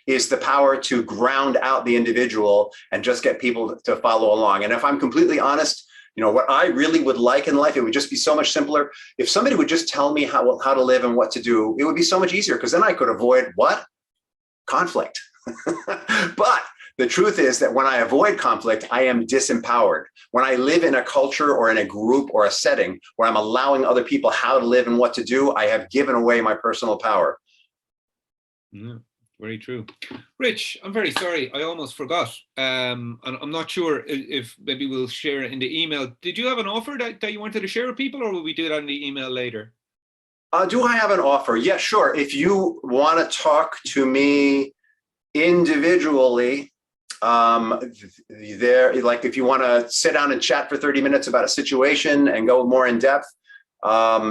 is the power to ground out the individual and just get people to follow along. And if I'm completely honest, you know, what I really would like in life, it would just be so much simpler. If somebody would just tell me how to live and what to do, it would be so much easier, because then I could avoid what? Conflict. But the truth is that when I avoid conflict, I am disempowered. When I live in a culture or in a group or a setting where I'm allowing other people how to live and what to do, I have given away my personal power. Yeah. Very true. Rich, I'm very sorry. I almost forgot. And I'm not sure if maybe we'll share it in the email. Did you have an offer that you wanted to share with people, or will we do it on the email later? Do I have an offer? Yeah, sure. If you want to talk to me individually, like if you want to sit down and chat for 30 minutes about a situation and go more in depth,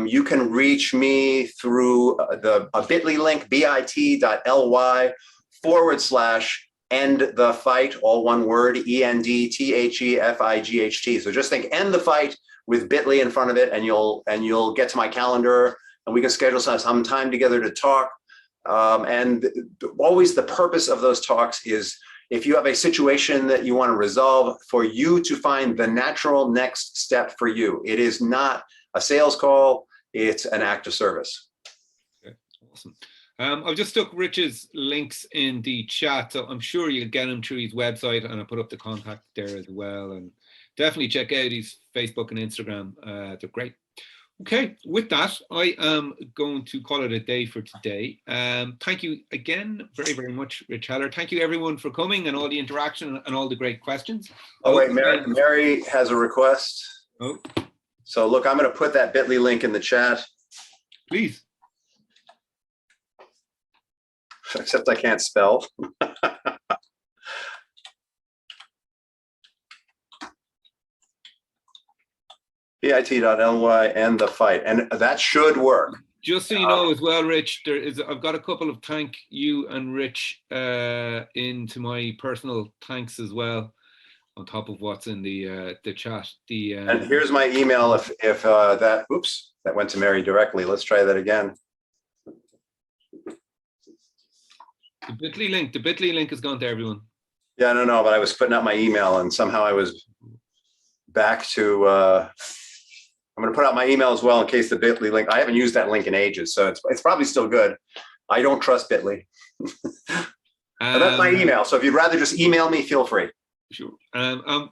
you can reach me through a bit.ly link, bit.ly/end the fight, all one word, ENDTHEFIGHT. So just think end the fight with bit.ly in front of it, and you'll get to my calendar, and we can schedule some time together to talk. And always the purpose of those talks is, if you have a situation that you want to resolve, for you to find the natural next step for you. It is not a sales call, it's an act of service. Okay, awesome. I've just stuck Rich's links in the chat, so I'm sure you'll get him through his website, and I'll put up the contact there as well. And definitely check out his Facebook and Instagram. They're great. Okay, with that, I am going to call it a day for today. Thank you again very, very much, Rich Haller. Thank you, everyone, for coming and all the interaction and all the great questions. Oh, wait, Mary has a request. Oh. So look, I'm going to put that bit.ly link in the chat. Please. Except I can't spell. bit.ly and the fight. And that should work. Just so you know as well, Rich, I've got a couple of thank you and Rich into my personal thanks as well, on top of what's in the chat. And here's my email if that, oops, that went to Mary directly. Let's try that again. The Bitly link has gone to everyone. Yeah, no, but I was putting out my email and somehow I was back to, I'm going to put out my email as well in case the Bitly link, I haven't used that link in ages, so it's probably still good. I don't trust Bitly. And that's my email. So if you'd rather just email me, feel free. Sure.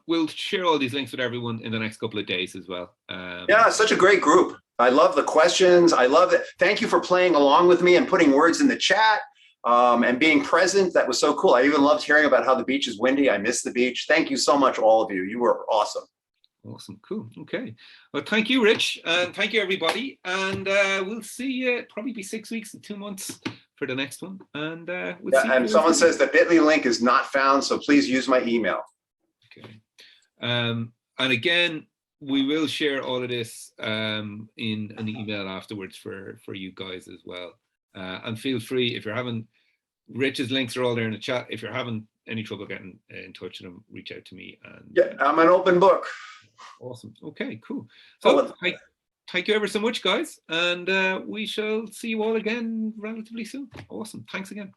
We'll share all these links with everyone in the next couple of days as well. Yeah, it's such a great group. I love the questions. I love it. Thank you for playing along with me and putting words in the chat and being present. That was so cool. I even loved hearing about how the beach is windy. I miss the beach. Thank you so much, all of you. You were awesome. Awesome. Cool. Okay. Well, thank you, Rich. And thank you, everybody. And we'll see you probably be 6 weeks and 2 months for the next one. And we'll see you. And someone says the Bitly link is not found, so please use my email. Okay. And again, we will share all of this in an email afterwards for you guys as well. And feel free, if you're having, Rich's links are all there in the chat. If you're having any trouble getting in touch with him, reach out to me. And yeah, I'm an open book. Awesome. Okay, cool. So thank you ever so much, guys. And we shall see you all again relatively soon. Awesome. Thanks again.